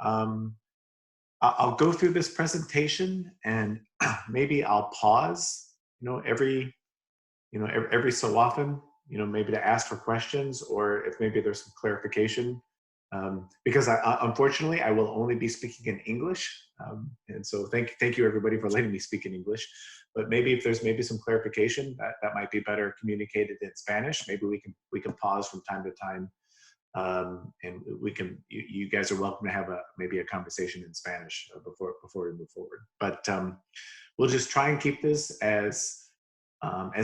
I'll go through this presentation and maybe I'll pause, every so often, maybe to ask for questions, or if maybe there's some clarification. Because unfortunately, I will only be speaking in English. And so thank you everybody for letting me speak in English. But maybe if there's some clarification that might be better communicated in Spanish, maybe we can pause from time to time. And you guys are welcome to have maybe a conversation in Spanish before we move forward. But we'll just try and keep this as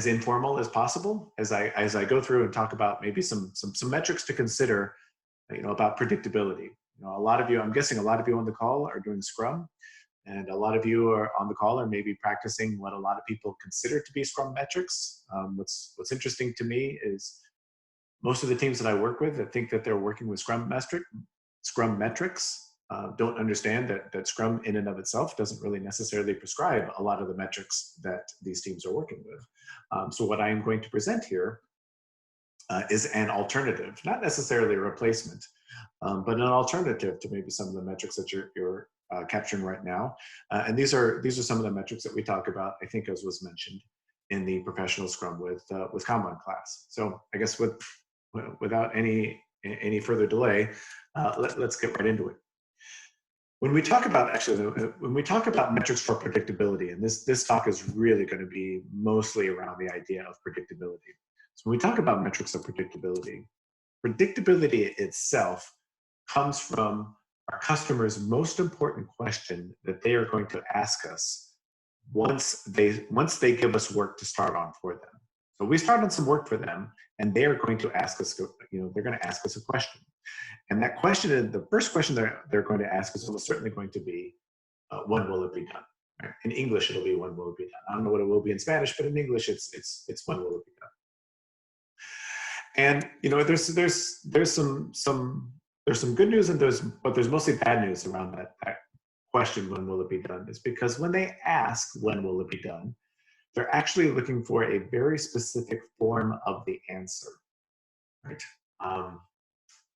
informal as possible as I go through and talk about maybe some metrics to consider, about predictability. A lot of you, I'm guessing a lot of you on the call are doing Scrum, and a lot of you are on the call are maybe practicing what a lot of people consider to be Scrum metrics. What's interesting to me is most of the teams that I work with that think that they're working with Scrum metrics don't understand that Scrum in and of itself doesn't really necessarily prescribe a lot of the metrics that these teams are working with. So what I am going to present here is an alternative, not necessarily a replacement, but an alternative to maybe some of the metrics that you're capturing right now. And these are some of the metrics that we talk about, I think, as was mentioned in the professional Scrum with Kanban class. So I guess without any further delay, let's get right into it. When we talk about metrics for predictability, and this talk is really going to be mostly around the idea of predictability. So when we talk about metrics of predictability itself comes from our customer's most important question that they are going to ask us once they give us work to start on for them. So we start on some work for them, and they are going to ask us, they're going to ask us a question. And that question, the first question they're going to ask us is certainly going to be, when will it be done? Right? In English, it'll be when will it be done. I don't know what it will be in Spanish, but in English, it's when will it be done. And there's some good news, and there's mostly bad news around that question, when will it be done? Is because when they ask when will it be done, they're actually looking for a very specific form of the answer, right?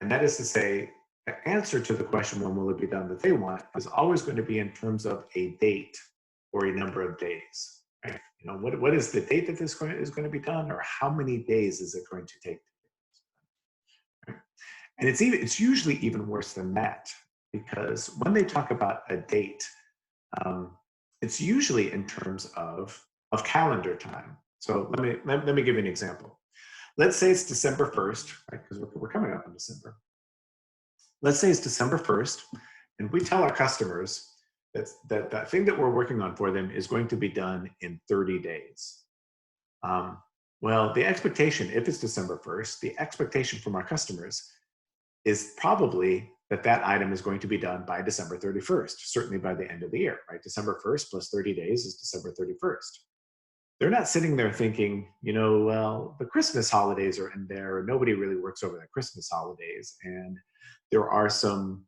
And that is to say, the answer to the question, when will it be done, that they want is always going to be in terms of a date or a number of days, right? What is the date that this is going to be done, or how many days is it going to take? Right? And it's usually even worse than that, because when they talk about a date, it's usually in terms of calendar time. So let me give you an example. Let's say it's December 1st, right? Because we're coming up in December. Let's say it's December 1st, and we tell our customers that thing that we're working on for them is going to be done in 30 days. Well, the expectation, if it's December 1st, the expectation from our customers is probably that item is going to be done by December 31st, certainly by the end of the year, right? December 1st plus 30 days is December 31st. They're not sitting there thinking, well, the Christmas holidays are in there. Nobody really works over the Christmas holidays. And there are some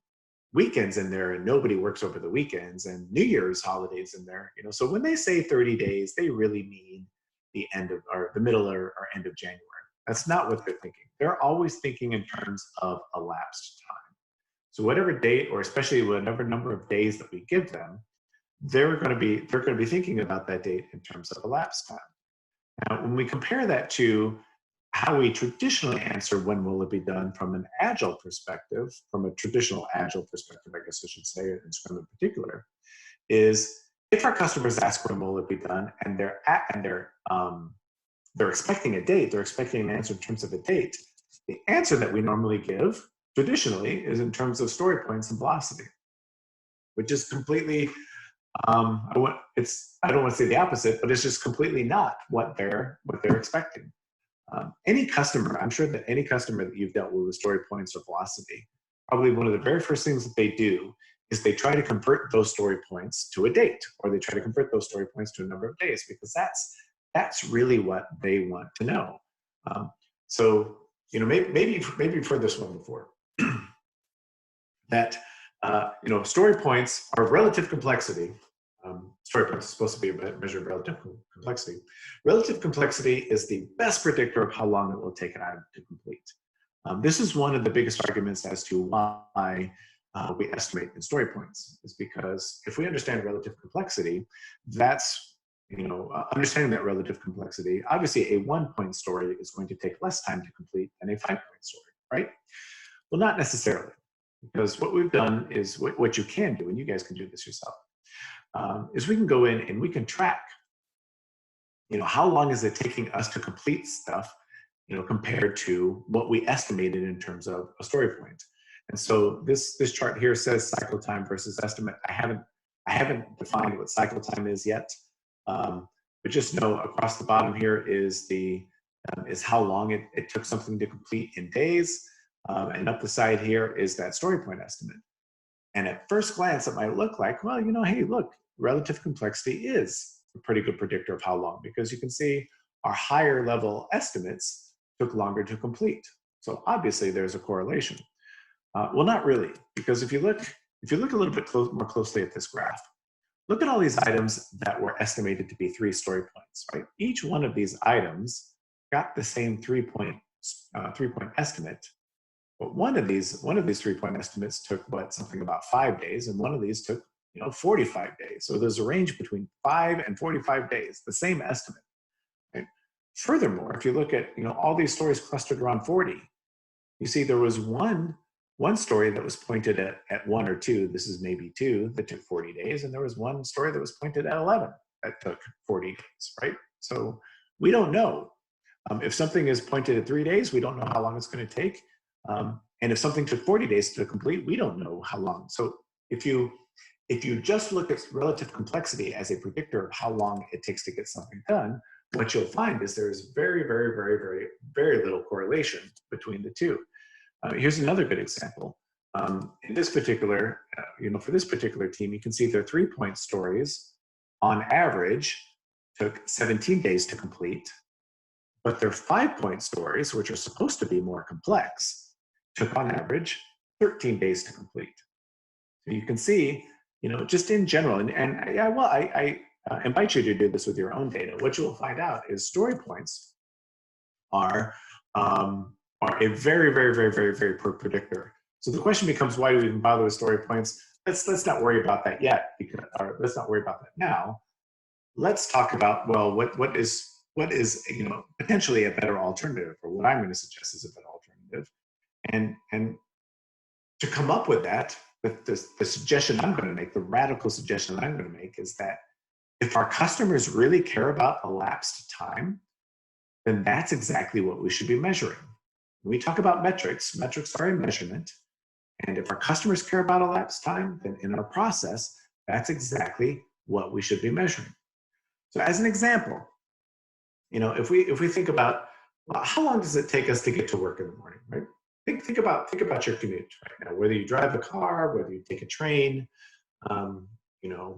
weekends in there and nobody works over the weekends, and New Year's holidays in there. So when they say 30 days, they really mean the end of, or the middle or end of January. That's not what they're thinking. They're always thinking in terms of elapsed time. So whatever date, or especially whatever number of days that we give them, they're going to be thinking about that date in terms of elapsed time. Now, when we compare that to how we traditionally answer when will it be done from an Agile perspective, from a traditional Agile perspective, I guess I should say, in Scrum in particular, is if our customers ask when will it be done, and they're expecting a date, they're expecting an answer in terms of a date, the answer that we normally give traditionally is in terms of story points and velocity, which is completely, I don't want to say the opposite, but it's just completely not what they're expecting. Any customer, I'm sure that any customer that you've dealt with story points or velocity, probably one of the very first things that they do is they try to convert those story points to a date, or they try to convert those story points to a number of days, because that's really what they want to know. So maybe you've heard this one before. That story points are relative complexity. Story points is supposed to be a measure of relative complexity. Relative complexity is the best predictor of how long it will take an item to complete. This is one of the biggest arguments as to why we estimate in story points, is because if we understand relative complexity, that's, understanding that relative complexity, obviously a 1-point story is going to take less time to complete than a 5-point story, right? Well, not necessarily, because what we've done is what you can do, and you guys can do this yourself, is we can go in and we can track, how long is it taking us to complete stuff, compared to what we estimated in terms of a story point. And so this chart here says cycle time versus estimate. I haven't defined what cycle time is yet, but just know across the bottom here is is how long it took something to complete in days, and up the side here is that story point estimate. And at first glance, it might look like, well, hey, look, relative complexity is a pretty good predictor of how long, because you can see our higher level estimates took longer to complete. So obviously there's a correlation. Well, not really, because if you look a little bit more closely at this graph, look at all these items that were estimated to be 3 story points, right? Each one of these items got the same 3-point estimate, but one of these 3-point estimates took something about 5 days, and one of these took 45 days. So there's a range between 5 and 45 days, the same estimate. Right? Furthermore, if you look at all these stories clustered around 40, you see there was one story that was pointed at 1 or 2, this is maybe 2, that took 40 days, and there was one story that was pointed at 11 that took 40 days, right? So we don't know. If something is pointed at 3 days, we don't know how long it's going to take. And if something took 40 days to complete, we don't know how long. So if you just look at relative complexity as a predictor of how long it takes to get something done, what you'll find is there's very, very, very, very, very little correlation between the two. Here's another good example. In this particular, for this particular team, you can see their 3-point stories on average took 17 days to complete, but their 5-point stories, which are supposed to be more complex, took on average 13 days to complete. So you can see, just in general, I invite you to do this with your own data. What you will find out is story points are a very, very, very, very, very poor predictor. So the question becomes, why do we even bother with story points? Let's not worry about that yet, or let's not worry about that now. Let's talk about, well, what is potentially a better alternative, or what I'm going to suggest is a better alternative. And to come up with that, the suggestion I'm going to make, the radical suggestion I'm going to make, is that if our customers really care about elapsed time, then that's exactly what we should be measuring. When we talk about metrics are a measurement. And if our customers care about elapsed time, then in our process, that's exactly what we should be measuring. So as an example, if we think about, well, how long does it take us to get to work in the morning, right? Think about your commute right now, whether you drive a car, whether you take a train,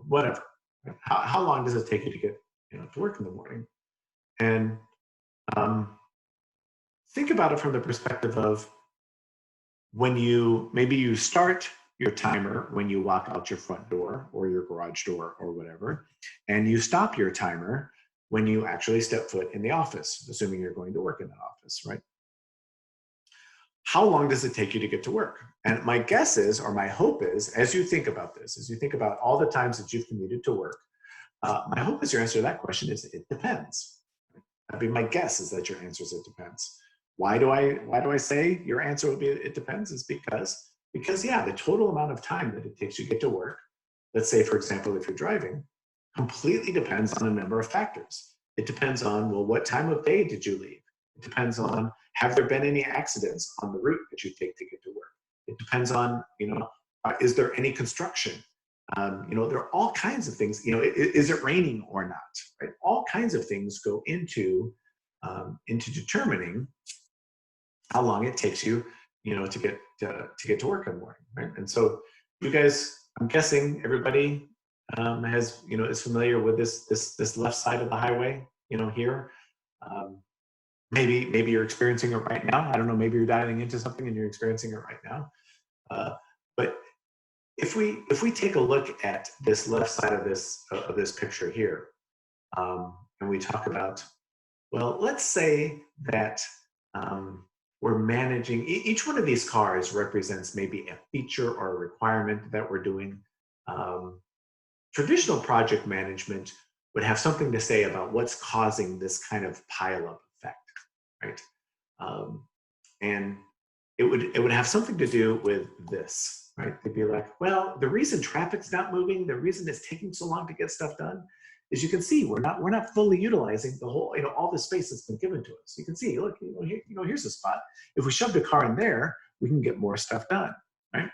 whatever. How long does it take you to get to work in the morning? And think about it from the perspective of when you start your timer when you walk out your front door or your garage door or whatever, and you stop your timer when you actually step foot in the office, assuming you're going to work in that office, right? How long does it take you to get to work? And my guess is, or my hope is, as you think about this, as you think about all the times that you've commuted to work, my hope is your answer to that question is it depends. That'd be my guess, is that your answer is it depends. Why do I say your answer would be it depends? Is because yeah, the total amount of time that it takes you to get to work, let's say, for example, if you're driving, completely depends on a number of factors. It depends on, well, what time of day did you leave? It depends on, have there been any accidents on the route that you take to get to work? It depends on, is there any construction? There are all kinds of things, is it raining or not, right? All kinds of things go into determining how long it takes you, to get to work in the morning, right? And so you guys, I'm guessing everybody has, is familiar with this left side of the highway, here. Maybe you're experiencing it right now. I don't know, maybe you're dialing into something and you're experiencing it right now. But if we take a look at this left side of this picture here, and we talk about, well, let's say that we're managing, each one of these cars represents maybe a feature or a requirement that we're doing. Traditional project management would have something to say about what's causing this kind of pile-up effect, right? And it would have something to do with this, right? They'd be like, well, the reason traffic's not moving, the reason it's taking so long to get stuff done, is you can see we're not fully utilizing the whole, all the space that's been given to us. You can see, look, here's a spot. If we shoved a car in there, we can get more stuff done, right?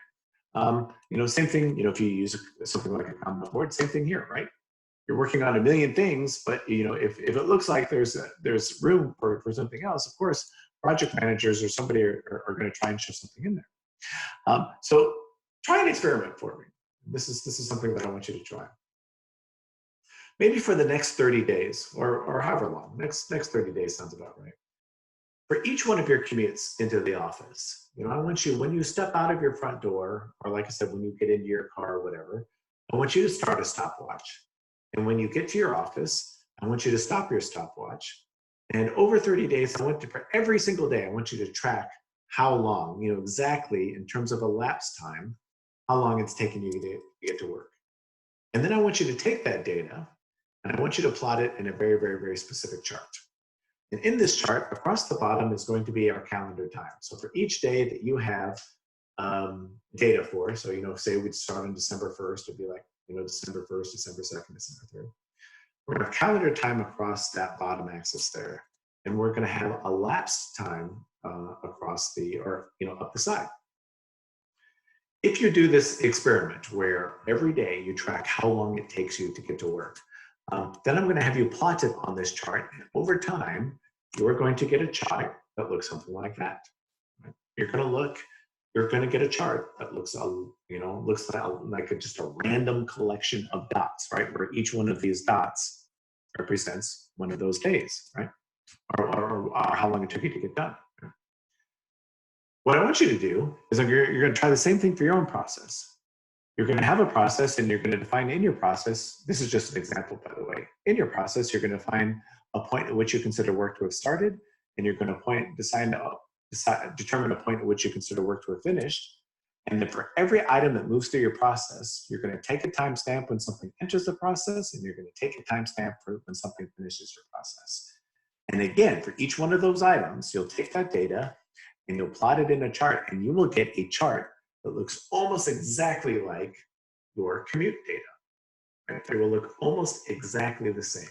Same thing, if you use something like a Kanban board, same thing here, right? You're working on a million things, but if it looks like there's room for something else, of course, project managers or somebody are going to try and shove something in there. So try an experiment for me. This is something that I want you to try. Maybe for the next 30 days, or however long, next 30 days sounds about right. For each one of your commutes into the office, I want you, when you step out of your front door, or like I said, when you get into your car or whatever, I want you to start a stopwatch. And when you get to your office, I want you to stop your stopwatch. And over 30 days, for every single day, I want you to track how long, exactly in terms of elapsed time, how long it's taking you to get to work. And then I want you to take that data and I want you to plot it in a very, very, very specific chart. And in this chart, across the bottom is going to be our calendar time. So for each day that you have data for, so, say we'd start on December 1st, it'd be like, December 1st, December 2nd, December 3rd. We're going to have calendar time across that bottom axis there. And we're going to have elapsed time across up the side. If you do this experiment where every day you track how long it takes you to get to work, then I'm going to have you plot it on this chart. And over time, you're going to get a chart that looks something like that. Right? You're going to get a chart that looks like just a random collection of dots, right? Where each one of these dots represents one of those days, right? Or how long it took you to get done. Right? What I want you to do is you're going to try the same thing for your own process. You're going to have a process and you're going to define in your process, this is just an example, by the way. In your process, you're going to find a point at which you consider work to have started, and you're going to determine a point at which you consider work to have finished. And then for every item that moves through your process, you're going to take a timestamp when something enters the process, and you're going to take a timestamp for when something finishes your process. And again, for each one of those items, you'll take that data and you'll plot it in a chart, and you will get a chart that looks almost exactly like your commute data. Right? They will look almost exactly the same.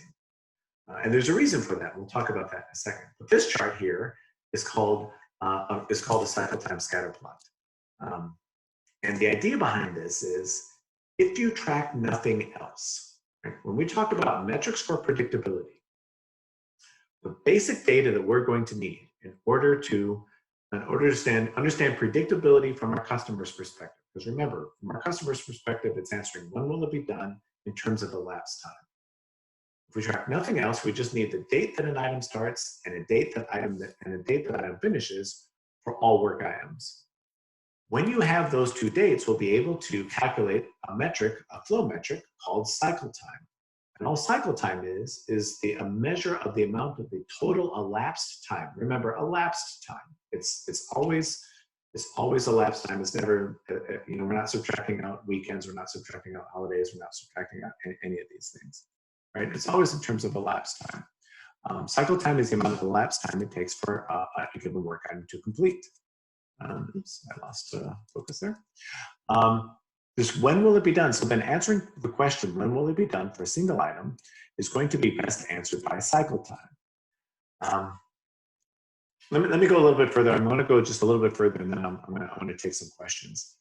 And there's a reason for that. We'll talk about that in a second. But this chart here is called a cycle time scatter plot. And the idea behind this is if you track nothing else, right? When we talk about metrics for predictability, the basic data that we're going to need in order to understand predictability from our customer's perspective. Because remember, from our customer's perspective, it's answering when will it be done in terms of elapsed time. If we track nothing else, we just need the date that an item starts and a date that item finishes for all work items. When you have those two dates, we'll be able to calculate a flow metric called cycle time. And all cycle time is a measure of the amount of the total elapsed time. Remember, elapsed time. It's always elapsed time. It's never, we're not subtracting out weekends, we're not subtracting out holidays, we're not subtracting out any of these things, right? It's always in terms of elapsed time. Cycle time is the amount of elapsed time it takes for a given work item to complete. Oops, I lost focus there. This when will it be done? So then answering the question, when will it be done for a single item is going to be best answered by cycle time. Let me go a little bit further. I'm going to go just a little bit further and then I'm going to take some questions.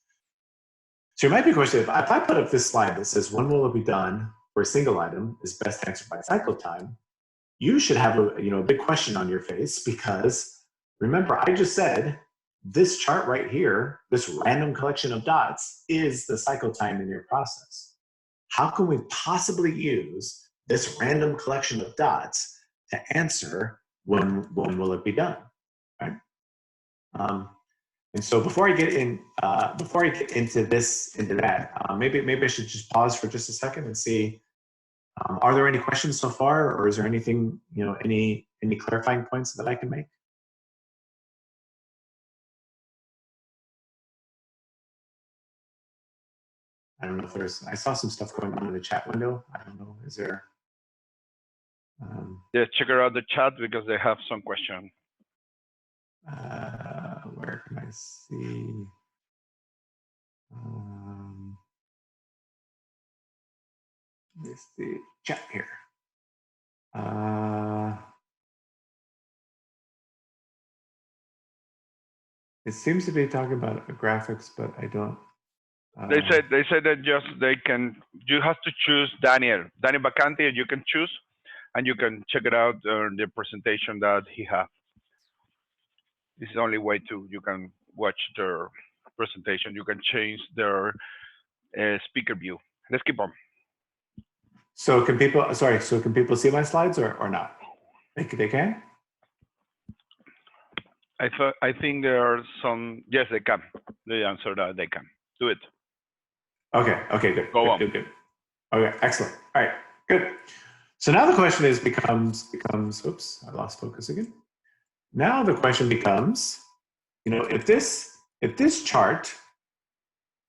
So you might be questioning, if I put up this slide that says when will it be done for a single item is best answered by cycle time, you should have a big question on your face, because remember, I just said this chart right here, this random collection of dots, is the cycle time in your process. How can we possibly use this random collection of dots to answer when will it be done, right? And so before I get into that, maybe I should just pause for just a second and see, are there any questions so far, or is there anything, any clarifying points that I can make? I don't know if there's, I saw some stuff going on in the chat window. I don't know, is there? Yeah, check out the chat because they have some question. Where can I see? Is the chat here? It seems to be talking about graphics, but I don't. They said that just they can. You have to choose Daniel Vacanti, and you can choose, and you can check it out the presentation that he has. This is the only way to you can watch their presentation. You can change their speaker view. Let's keep on. So can people? Sorry. So can people see my slides or not? They can. I think there are some. Yes, they can. The answer that they can do it. Okay. Okay. Good. Go on. Good. Okay. Excellent. All right. Good. So now the question becomes. Oops, I lost focus again. Now the question becomes, you know, if this chart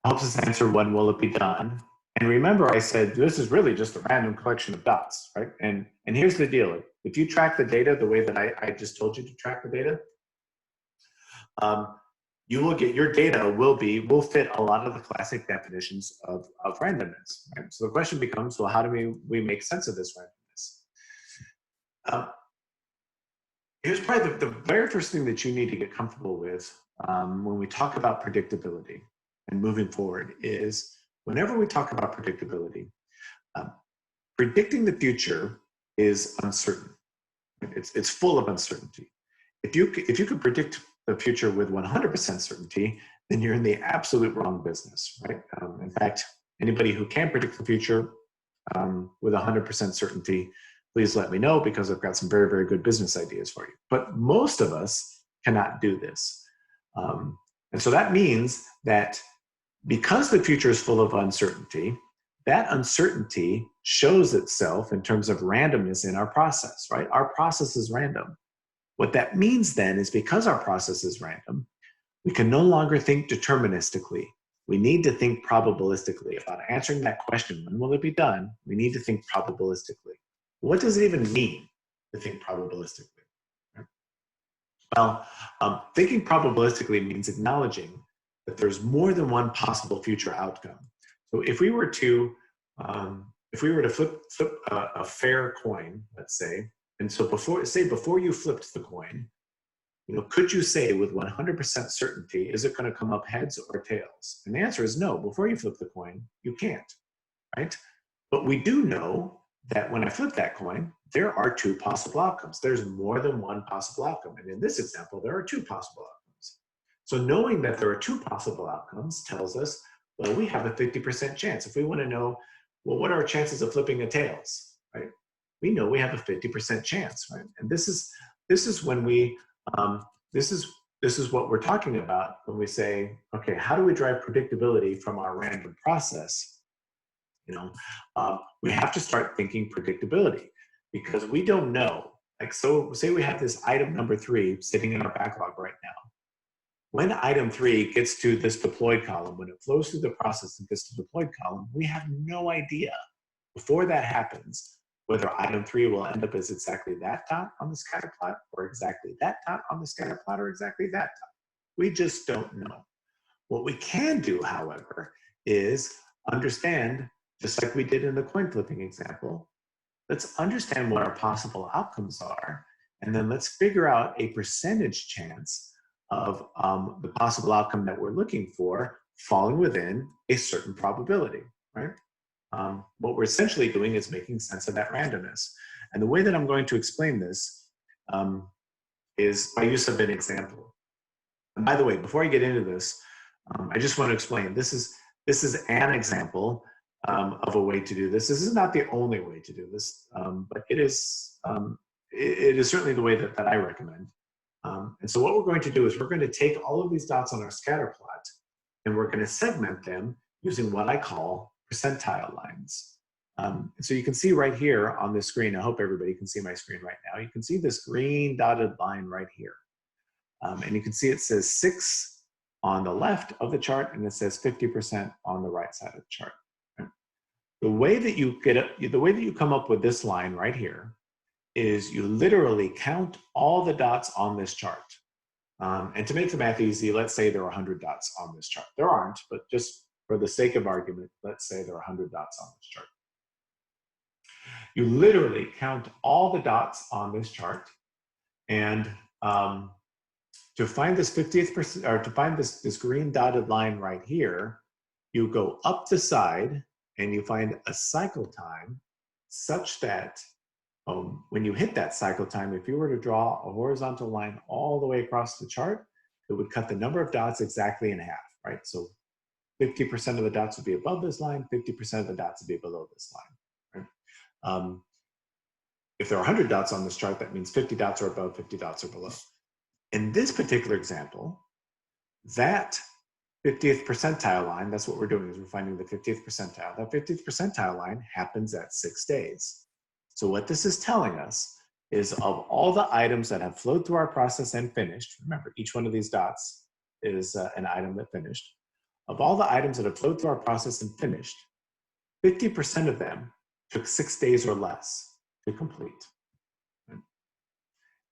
helps us answer when will it be done, and remember I said this is really just a random collection of dots, right? And here's the deal: if you track the data the way that I just told you to track the data, you will get, your data will fit a lot of the classic definitions of randomness, right? So the question becomes, well, how do we make sense of this randomness? Here's probably the very first thing that you need to get comfortable with when we talk about predictability and moving forward is whenever we talk about predictability, predicting the future is uncertain. It's full of uncertainty. If you could predict the future with 100% certainty, then you're in the absolute wrong business, right? In fact, anybody who can predict the future with 100% certainty, please let me know because I've got some very, very good business ideas for you. But most of us cannot do this. And so that means that because the future is full of uncertainty, that uncertainty shows itself in terms of randomness in our process, right? Our process is random. What that means then is because our process is random, we can no longer think deterministically. We need to think probabilistically. About answering that question, when will it be done? We need to think probabilistically. What does it even mean to think probabilistically? Well, thinking probabilistically means acknowledging that there's more than one possible future outcome. So if we were to flip a fair coin, let's say, and so before you flipped the coin, you know, could you say with 100% certainty, is it going to come up heads or tails? And the answer is no. Before you flip the coin, you can't, right? But we do know that when I flip that coin, there are two possible outcomes. There's more than one possible outcome. And in this example, there are two possible outcomes. So knowing that there are two possible outcomes tells us, well, we have a 50% chance. If we want to know, well, what are our chances of flipping a tails, right? We know we have a 50% chance, right? And this is when we, this is what we're talking about when we say, okay, how do we drive predictability from our random process? You know, we have to start thinking predictability because we don't know. Like, so say we have this item number 3 sitting in our backlog right now. When item 3 gets to this deployed column, when it flows through the process and gets to the deployed column, we have no idea before that happens whether item 3 will end up as exactly that dot on the scatter plot or exactly that dot on the scatter plot or exactly that dot. We just don't know. What we can do, however, is understand, just like we did in the coin flipping example, let's understand what our possible outcomes are, and then let's figure out a percentage chance of the possible outcome that we're looking for falling within a certain probability, right? What we're essentially doing is making sense of that randomness. And the way that I'm going to explain this is by use of an example. And by the way, before I get into this, I just want to explain, this is an example of a way to do this. This is not the only way to do this, but it is certainly the way that I recommend. And so what we're going to do is we're going to take all of these dots on our scatter plot and we're going to segment them using what I call percentile lines. So you can see right here on this screen, I hope everybody can see my screen right now. You can see this green dotted line right here. And you can see it says 6 on the left of the chart and it says 50% on the right side of the chart. the way that you come up with this line right here is you literally count all the dots on this chart. And to make the math easy, let's say there are 100 dots on this chart. There aren't, but just for the sake of argument, let's say there are 100 dots on this chart. You literally count all the dots on this chart, and to find this 50th%, or to find this green dotted line right here, you go up the side and you find a cycle time such that when you hit that cycle time, if you were to draw a horizontal line all the way across the chart, it would cut the number of dots exactly in half, right? So 50% of the dots would be above this line, 50% of the dots would be below this line, right? If there are 100 dots on this chart, that means 50 dots are above, 50 dots are below. In this particular example, that 50th percentile line, that's what we're doing, is we're finding the 50th percentile. That 50th percentile line happens at 6 days. So what this is telling us is of all the items that have flowed through our process and finished, remember each one of these dots is an item that finished, of all the items that have flowed through our process and finished, 50% of them took 6 days or less to complete.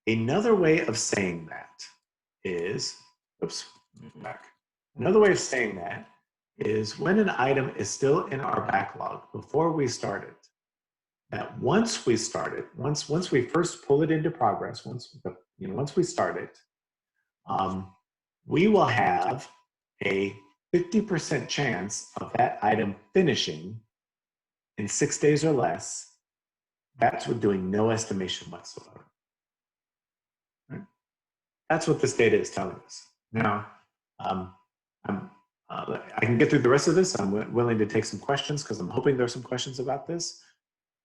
Another way of saying that is, Another way of saying that is when an item is still in our backlog before we start it, that once we start it, once we first pull it into progress, once we start it, we will have a 50% chance of that item finishing in 6 days or less. That's with doing no estimation whatsoever. Right? That's what this data is telling us. Now, I can get through the rest of this. I'm willing to take some questions because I'm hoping there's some questions about this.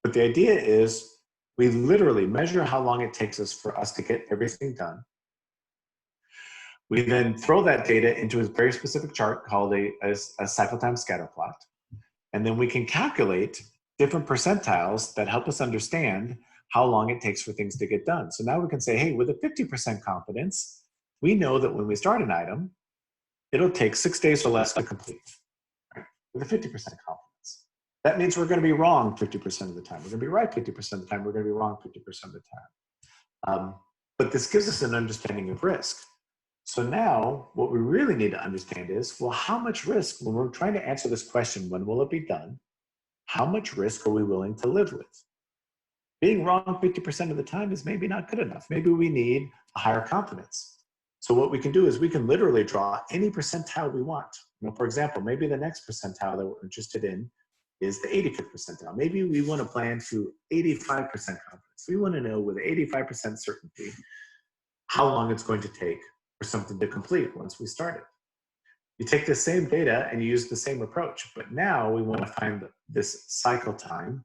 But the idea is we literally measure how long it takes us for us to get everything done. We then throw that data into a very specific chart called a cycle time scatter plot. And then we can calculate different percentiles that help us understand how long it takes for things to get done. So now we can say, hey, with a 50% confidence, we know that when we start an item, it'll take 6 days or less to complete, right? With a 50% confidence. That means we're going to be wrong 50% of the time. We're going to be right 50% of the time. We're going to be wrong 50% of the time. But this gives us an understanding of risk. So now what we really need to understand is, well, how much risk, when we're trying to answer this question, when will it be done? How much risk are we willing to live with? Being wrong 50% of the time is maybe not good enough. Maybe we need a higher confidence. So what we can do is we can literally draw any percentile we want. For example, maybe the next percentile that we're interested in is the 85th percentile. Maybe we want to plan to 85% confidence. We want to know with 85% certainty how long it's going to take for something to complete once we start it. You take the same data and you use the same approach, but now we want to find this cycle time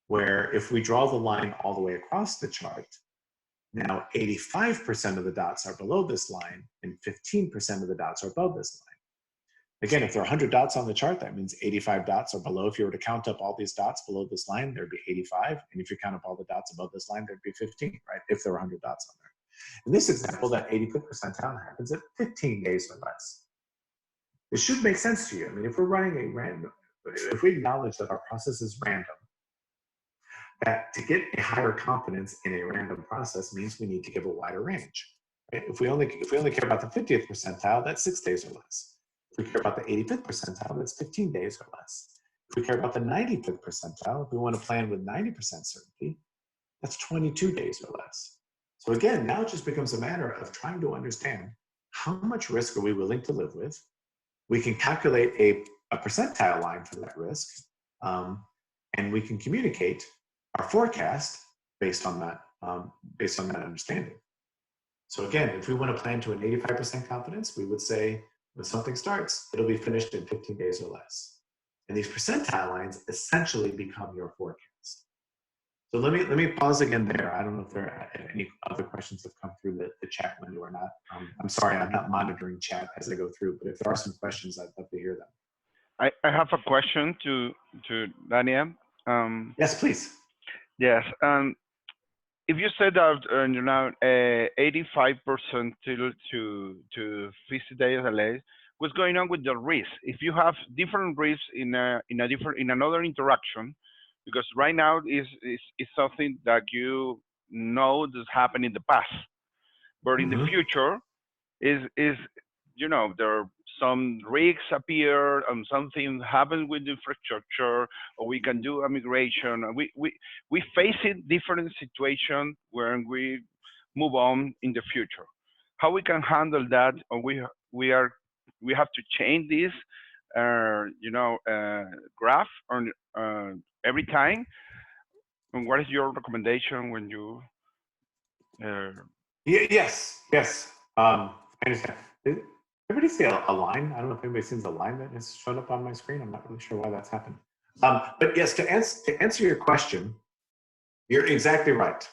where if we draw the line all the way across the chart, now 85% of the dots are below this line and 15% of the dots are above this line. Again, if there are 100 dots on the chart, that means 85 dots are below. If you were to count up all these dots below this line, there'd be 85. And if you count up all the dots above this line, there'd be 15, right? If there were 100 dots on there. In this example, that 85th percentile happens at 15 days or less. This should make sense to you. I mean, if we're running a random, if we acknowledge that our process is random, that to get a higher confidence in a random process means we need to give a wider range. Right? If we only care about the 50th percentile, that's 6 days or less. If we care about the 85th percentile, that's 15 days or less. If we care about the 95th percentile, if we want to plan with 90% certainty, that's 22 days or less. So again, now it just becomes a matter of trying to understand how much risk are we willing to live with. We can calculate a percentile line for that risk, and we can communicate our forecast based on that understanding. So again, if we want to plan to an 85% confidence, we would say when something starts, it'll be finished in 15 days or less. And these percentile lines essentially become your forecast. So let me pause again there. I don't know if there are any other questions that come through the chat window or not. I'm sorry, I'm not monitoring chat as I go through, but if there are some questions, I'd love to hear them. I have a question to Daniel. Yes, please. Yes. If you said that 85% to 50 days or less, what's going on with the risk. If you have different risks in another interaction, because right now is something that you know that's happened in the past, but in the future is you know, there are some risks appear and something happens with the infrastructure, or we can do a migration. And we face it different situation when we move on in the future. How we can handle that, or we have to change this you know, graph on every time. And what is your recommendation when you Yes. I understand. Everybody see a line? I don't know if anybody sees a line that has shown up on my screen. I'm not really sure why that's happened. But yes, to answer your question, you're exactly right.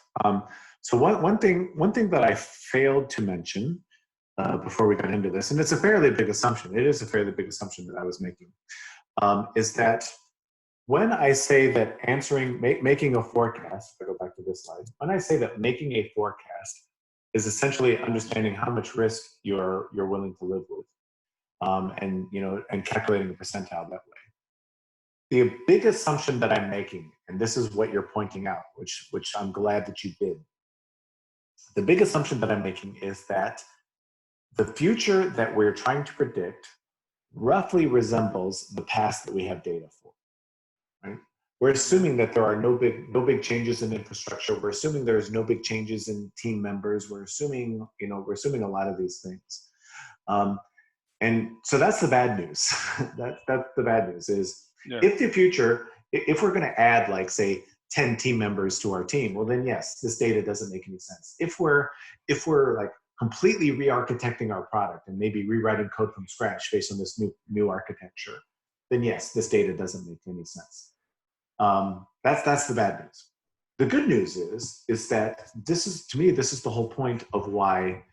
So one thing that I failed to mention before we got into this, and it's a fairly big assumption. It is a fairly big assumption that I was making, is that when I say that making a forecast, if I go back to this slide, when I say that making a forecast is essentially understanding how much risk you're willing to live with, and you know, and calculating a percentile that way. The big assumption that I'm making, and this is what you're pointing out, which I'm glad that you did. The big assumption that I'm making is that the future that we're trying to predict roughly resembles the past that we have data for. Right? We're assuming that there are no big changes in infrastructure. We're assuming there's no big changes in team members. We're assuming, you know, a lot of these things. And so that's the bad news. That's the bad news is, if the future, if we're going to add, like, say, 10 team members to our team, well, then yes, this data doesn't make any sense. If we're like completely re-architecting our product and maybe rewriting code from scratch based on this new architecture, then yes, this data doesn't make any sense. That's the bad news. The good news is that this is the whole point of why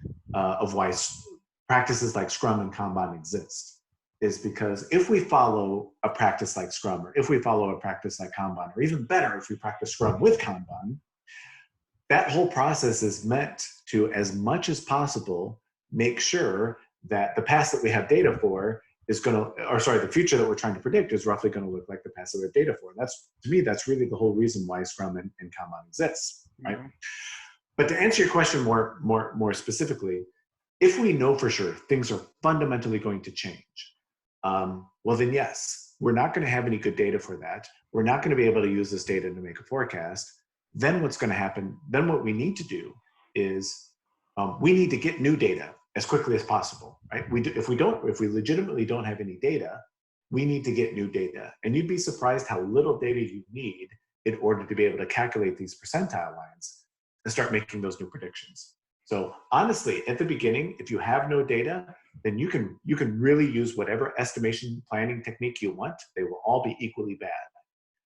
practices like Scrum and Kanban exist. Is because if we follow a practice like Scrum, or if we follow a practice like Kanban, or even better, if we practice Scrum with Kanban, that whole process is meant to, as much as possible, make sure that the past that we have data for is going to, or sorry, the future that we're trying to predict is roughly going to look like the past that we have data for. And that's, to me, that's really the whole reason why Scrum and Kanban exists, right? But to answer your question more specifically, if we know for sure things are fundamentally going to change, well, then yes, we're not going to have any good data for that. We're not going to be able to use this data to make a forecast. Then what's going to happen? Then what we need to do is we need to get new data as quickly as possible, right? If we legitimately don't have any data, we need to get new data. And you'd be surprised how little data you need in order to be able to calculate these percentile lines and start making those new predictions. So honestly, at the beginning, if you have no data, then you can really use whatever estimation planning technique you want. They will all be equally bad.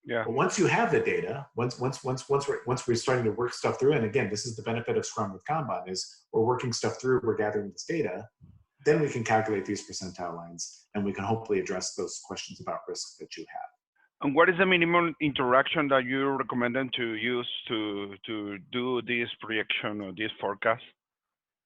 Yeah. But once you have the data, once we're starting to work stuff through, and again, this is the benefit of Scrum with Kanban, is we're working stuff through, we're gathering this data, then we can calculate these percentile lines, and we can hopefully address those questions about risk that you have. And what is the minimum interaction that you recommend them to use to do this projection or this forecast?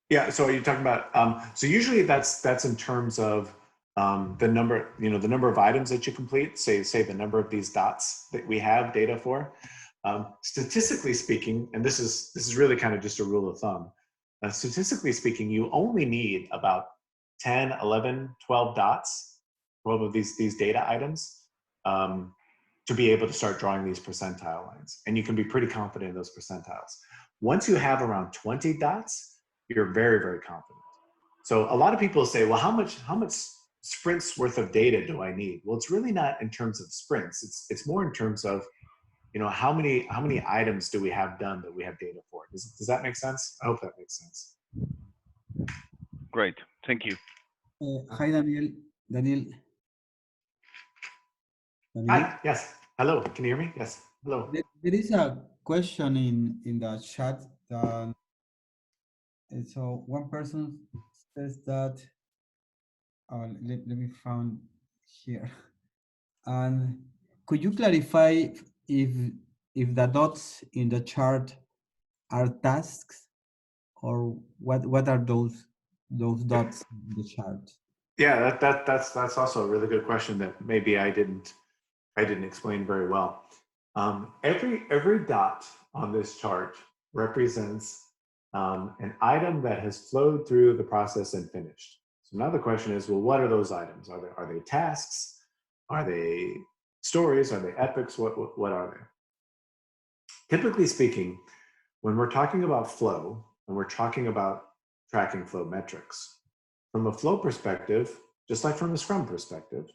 Yeah, so are you talking about, so usually that's in terms of the number of items that you complete, say the number of these dots that we have data for. Statistically speaking, and this is really kind of just a rule of thumb, statistically speaking, you only need about 10, 11, 12 dots, 12 of these data items, to be able to start drawing these percentile lines. And you can be pretty confident in those percentiles. Once you have around 20 dots, you're very, very confident. So a lot of people say, well, how much sprints worth of data do I need? Well, it's really not in terms of sprints. It's more in terms of, you know, how many items do we have done that we have data for? Does that make sense? I hope that makes sense. Great, thank you. Hi, Daniel. Hi, yes. Hello, can you hear me? Yes, hello. There is a question in the chat that, so one person says that, let me find here. And could you clarify if the dots in the chart are tasks, or what are those dots in the chart? Yeah, that's also a really good question that maybe I didn't explain very well. Every dot on this chart represents an item that has flowed through the process and finished. So now the question is, well, what are those items? Are they tasks? Are they stories? Are they epics? What are they? Typically speaking, when we're talking about flow and we're talking about tracking flow metrics, from a flow perspective, just like from a Scrum perspective,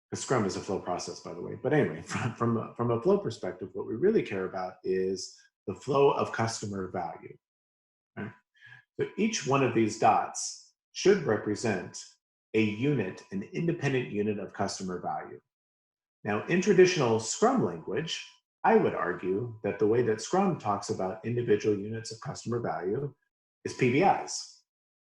because Scrum is a flow process, by the way. But anyway, from a flow perspective, what we really care about is the flow of customer value. Right? So each one of these dots should represent a unit, an independent unit of customer value. Now, in traditional Scrum language, I would argue that the way that Scrum talks about individual units of customer value is PBIs,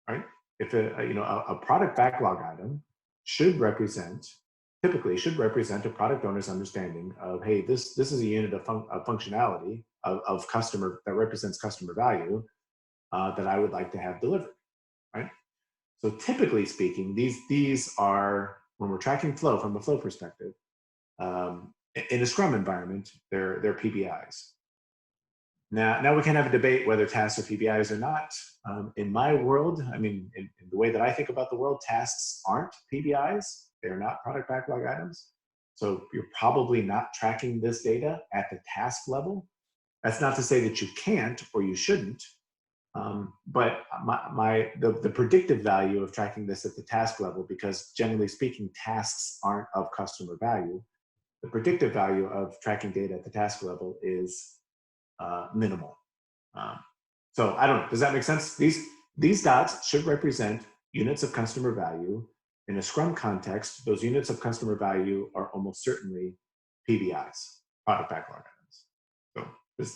right? If a product backlog item typically should represent a product owner's understanding of, hey, this is a unit of functionality of customer that represents customer value that I would like to have delivered, right? So typically speaking, these are, when we're tracking flow from a flow perspective, in a Scrum environment, they're PBIs. Now we can have a debate whether tasks are PBIs or not. In my world, I mean, in the way that I think about the world, tasks aren't PBIs. They're not product backlog items. So you're probably not tracking this data at the task level. That's not to say that you can't or you shouldn't, but the predictive value of tracking this at the task level, because generally speaking, tasks aren't of customer value. The predictive value of tracking data at the task level is minimal. So I don't know, does that make sense? These dots should represent units of customer value. In a Scrum context, those units of customer value are almost certainly PBIs, product backlog items. So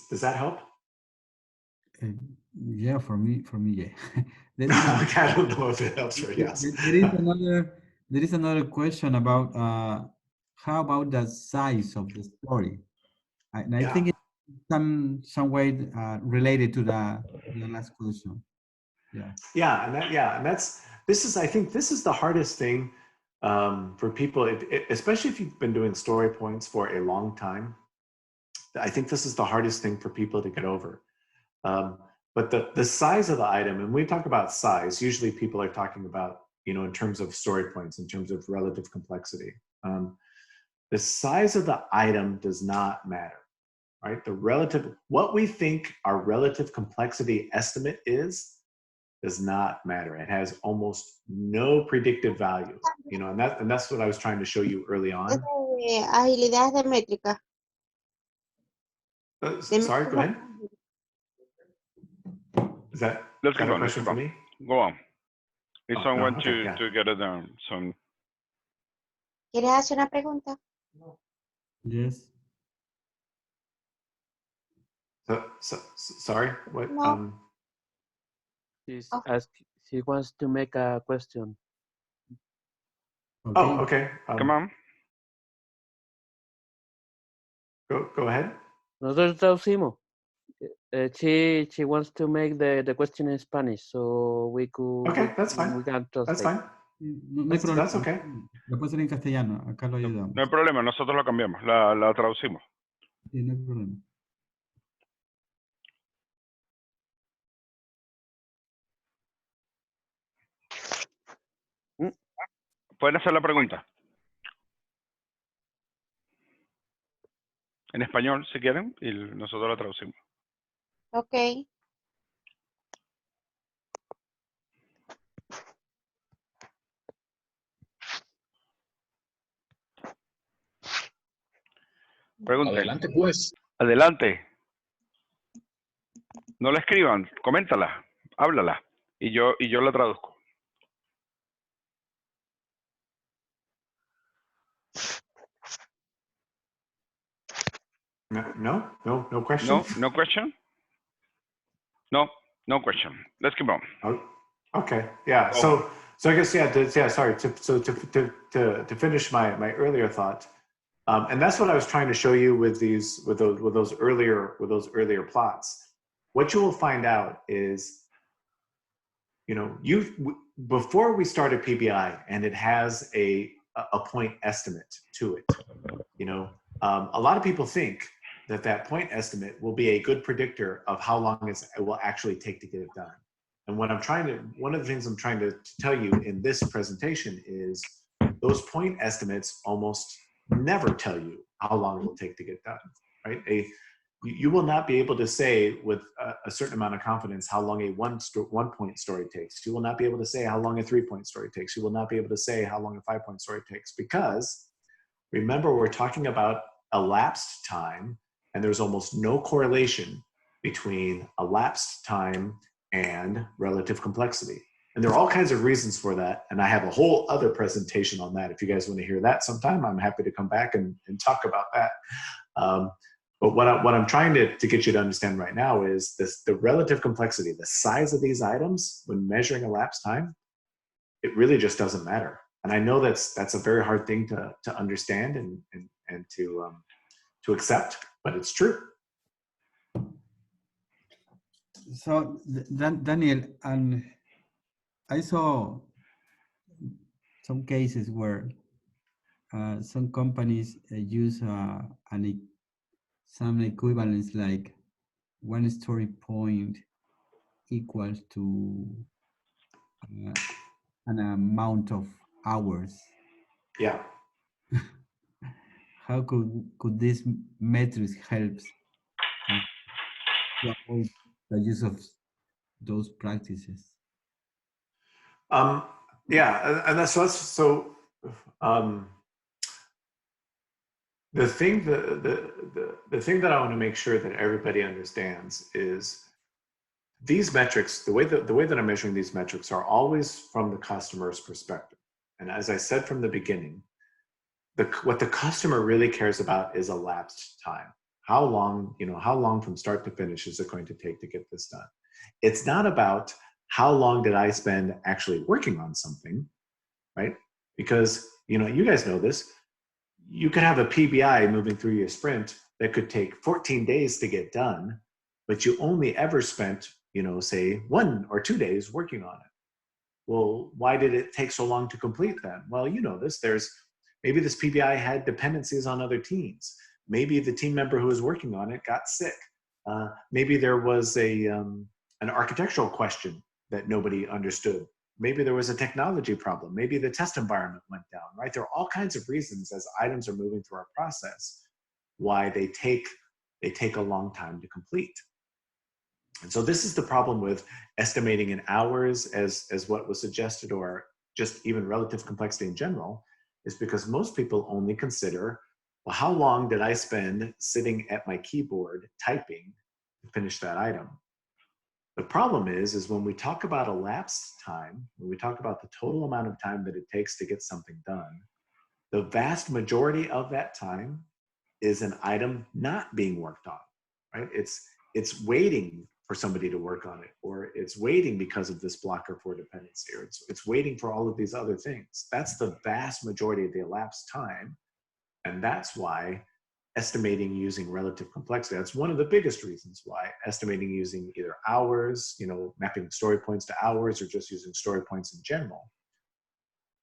does that help? Yeah, for me, yeah. Okay, I don't know if it helps or yes. There is another question about how about the size of the story? And I think it's some way related to the last question. Yeah. Yeah, and I think this is the hardest thing for people, especially if you've been doing story points for a long time. I think this is the hardest thing for people to get over. But the size of the item, and we talk about size, usually people are talking about, in terms of story points, in terms of relative complexity. The size of the item does not matter, right? What we think our relative complexity estimate is, does not matter. It has almost no predictive value, and that's what I was trying to show you early on. Agilidad de métrica. Sorry, go ahead. Is that a question for me? Go on. If someone to get it down. ¿Quieres hacer una pregunta? Yes. Sorry, what? No. She wants to make a question. Okay. Oh, okay. Come on. Go ahead. Nosotros traducimos. She wants to make the question in Spanish, so we could. Okay, that's fine. We can translate. That's fine. No hay problema. That's okay. Lo puede ser en castellano, acá lo ayudamos. No hay problema, nosotros lo cambiamos, la traducimos. Sí, no hay problema. Pueden hacer la pregunta. En español, si quieren, y nosotros la traducimos. Ok. Pregunten. Adelante, pues. Adelante. No la escriban, coméntala, háblala, y yo la traduzco. No question? No question? No question. Let's keep on. Oh, okay, yeah. So I guess sorry. To finish my earlier thought, and that's what I was trying to show you with those earlier plots. What you will find out is before we start a PBI and it has a point estimate to it, a lot of people think that point estimate will be a good predictor of how long it will actually take to get it done. And one of the things I'm trying to tell you in this presentation is those point estimates almost never tell you how long it will take to get done, right? You will not be able to say with a certain amount of confidence how long a one-point story takes. You will not be able to say how long a 3-point story takes. You will not be able to say how long a 5-point story takes, because remember, we're talking about elapsed time, and there's almost no correlation between elapsed time and relative complexity. And there are all kinds of reasons for that, and I have a whole other presentation on that. If you guys want to hear that sometime, I'm happy to come back and talk about that. But what I'm trying to get you to understand right now is the relative complexity, the size of these items when measuring elapsed time, it really just doesn't matter. And I know that's a very hard thing to understand and to accept, but it's true. So Daniel, and I saw some cases where some companies use some equivalence, like one story point equals to an amount of hours. Yeah. How could this metrics help to avoid the use of those practices? Yeah, and that's so. The thing that I want to make sure that everybody understands is these metrics, the way that I'm measuring these metrics are always from the customer's perspective. And as I said from the beginning, what the customer really cares about is elapsed time. How long from start to finish is it going to take to get this done? It's not about how long did I spend actually working on something, right? Because, you guys know this, you could have a PBI moving through your sprint that could take 14 days to get done, but you only ever spent, say 1 or 2 days working on it. Well, why did it take so long to complete that? Well, maybe this PBI had dependencies on other teams. Maybe the team member who was working on it got sick. Maybe there was an architectural question that nobody understood. Maybe there was a technology problem. Maybe the test environment went down, right? There are all kinds of reasons as items are moving through our process why they take a long time to complete. And so this is the problem with estimating in hours as what was suggested, or just even relative complexity in general, is because most people only consider, well, how long did I spend sitting at my keyboard typing to finish that item? The problem is when we talk about elapsed time, when we talk about the total amount of time that it takes to get something done, the vast majority of that time is an item not being worked on, right? It's waiting for somebody to work on it, or it's waiting because of this blocker for dependency, or it's waiting for all of these other things. That's the vast majority of the elapsed time. And that's why estimating using relative complexity, that's one of the biggest reasons why estimating using either hours, mapping story points to hours, or just using story points in general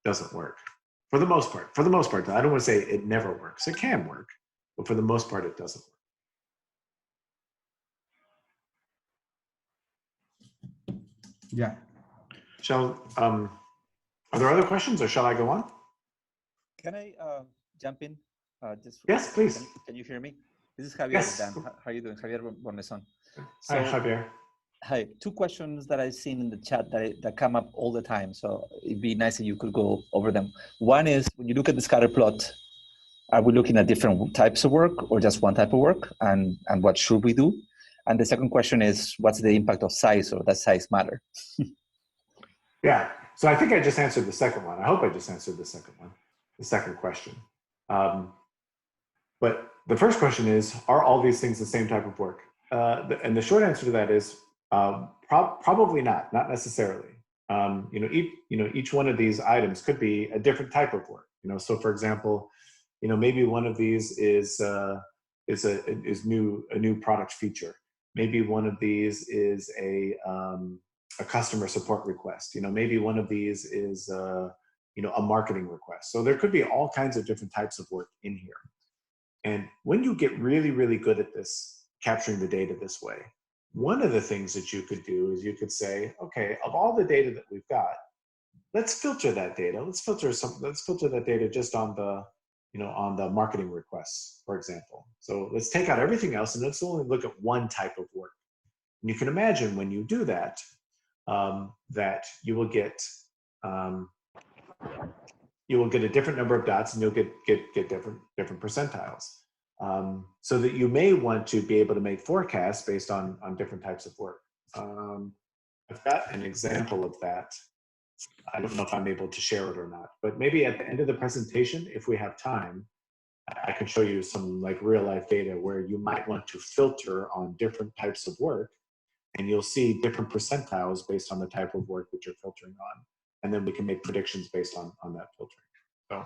doesn't work. For the most part, I don't want to say it never works. It can work, but for the most part, it doesn't work. Yeah. Are there other questions, or shall I go on? Can I jump in? Yes, please. Can you hear me? This is Javier. Yes. Dan. How are you doing? Javier Borneson. Hi, Javier. Hi. 2 questions that I've seen in the chat that come up all the time. So it'd be nice if you could go over them. One is, when you look at the scatter plot, are we looking at different types of work or just one type of work? And what should we do? And the second question is, what's the impact of size, or does size matter? Yeah. So I think I just answered the second one. I hope I just answered the second question. But the first question is, are all these things the same type of work? And the short answer to that is probably not necessarily. Each one of these items could be a different type of work. So for example, maybe one of these is a new product feature. Maybe one of these is a a customer support request. Maybe one of these is a marketing request. So there could be all kinds of different types of work in here. And when you get really, really good at this, capturing the data this way, one of the things that you could do is you could say, okay, of all the data that we've got, let's filter that data. Let's filter that data just on the, on the marketing requests, for example. So let's take out everything else and let's only look at one type of work. And you can imagine when you do that, that you will get a different number of dots, and you'll get different percentiles. So that you may want to be able to make forecasts based on different types of work. I've got an example of that. I don't know if I'm able to share it or not, but maybe at the end of the presentation, if we have time, I can show you some like real life data where you might want to filter on different types of work, and you'll see different percentiles based on the type of work that you're filtering on. And then we can make predictions based on that filtering. So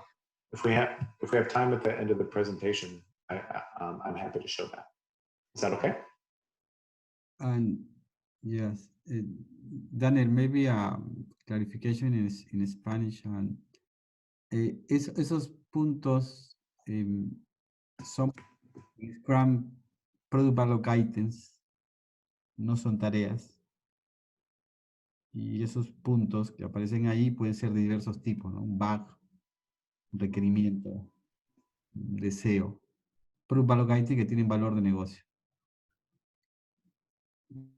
if we have time at the end of the presentation, I'm happy to show that. Is that okay? And yes, Daniel, maybe a clarification in Spanish. And esos puntos son Scrum Product Backlog Items, no son tareas. Y esos puntos que aparecen ahí pueden ser de diversos tipos, ¿no? Un bug, un requerimiento, un deseo. Product Backlog Items que tienen valor de negocio.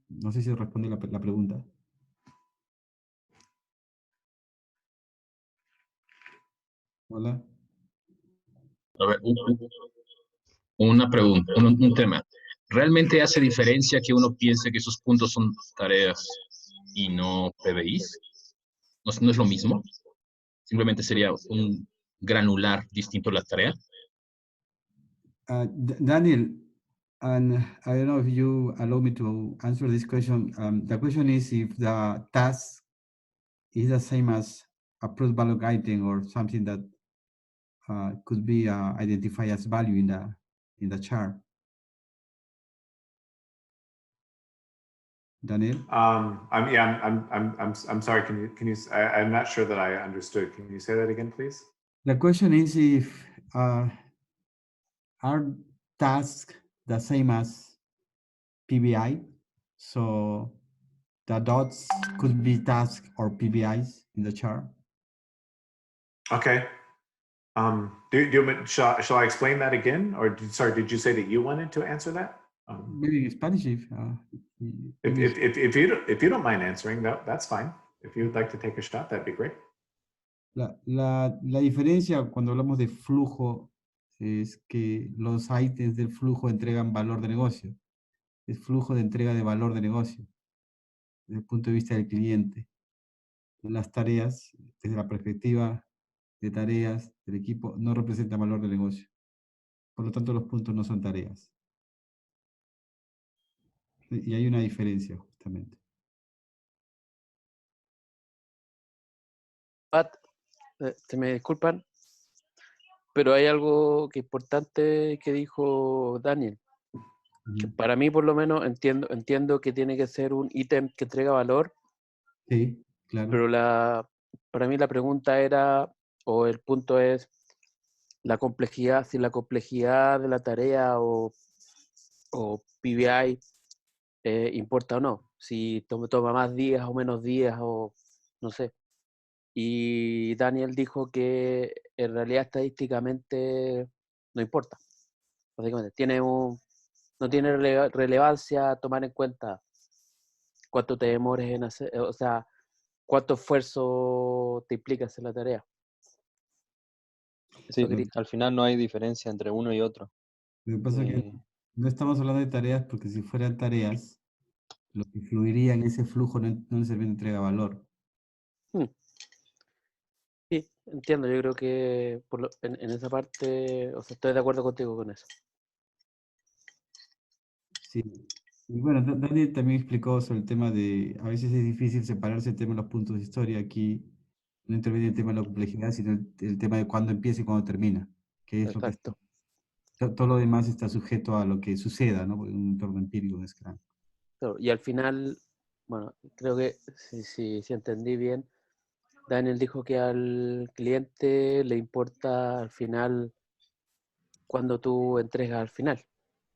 No sé si responde la pregunta. Hola. A ver, una pregunta, un tema. ¿Realmente hace diferencia que uno piense que esos puntos son tareas y no PBIs? ¿No es lo mismo? Simplemente sería un granular distinto a la tarea. Daniel, and I don't know if you allow me to answer this question. The question is if the task is the same as a product backlog item or something that could be identified as value in the chart. Daniel? I'm sorry. Can you? I'm not sure that I understood. Can you say that again, please? The question is if are tasks the same as PBI? So the dots could be tasks or PBIs in the chart. Okay. Shall I explain that again? Or did you say that you wanted to answer that? Maybe in Spanish, if you don't mind answering, that's fine. If you'd like to take a shot, that'd be great. La diferencia cuando hablamos de flujo es que los ítems del flujo entregan valor de negocio. Es flujo de entrega de valor de negocio desde el punto de vista del cliente. Las tareas, desde la perspectiva de tareas del equipo, no representan valor de negocio. Por lo tanto, los puntos no son tareas. Y hay una diferencia, justamente. Pat, se me disculpan, pero hay algo que importante que dijo Daniel. Que para mí, por lo menos, entiendo que tiene que ser un ítem que entrega valor. Sí, claro. Pero para mí la pregunta era, o el punto es, la complejidad, si la complejidad de la tarea o PBI importa o no. Si toma más días o menos días o no sé. Y Daniel dijo que en realidad estadísticamente no importa. Básicamente, no tiene relevancia tomar en cuenta cuánto te demores en hacer, o sea, cuánto esfuerzo te implica hacer la tarea. Sí, al final no hay diferencia entre uno y otro. Lo que pasa es que no estamos hablando de tareas porque si fueran tareas, lo que fluiría en ese flujo no necesariamente entrega valor. Sí, entiendo. Yo creo que en esa parte, o sea, estoy de acuerdo contigo con eso. Sí. Y bueno, Daniel también explicó sobre el tema de, a veces es difícil separarse el tema de los puntos de historia. Aquí no interviene el tema de la complejidad, sino el tema de cuándo empieza y cuándo termina. Que es Exacto. Todo lo demás está sujeto a lo que suceda, ¿no? Un entorno empírico de Scrum. Claro, y al final, Bueno, creo que si entendí bien, Daniel dijo que al cliente le importa al final cuando tú entregas al final.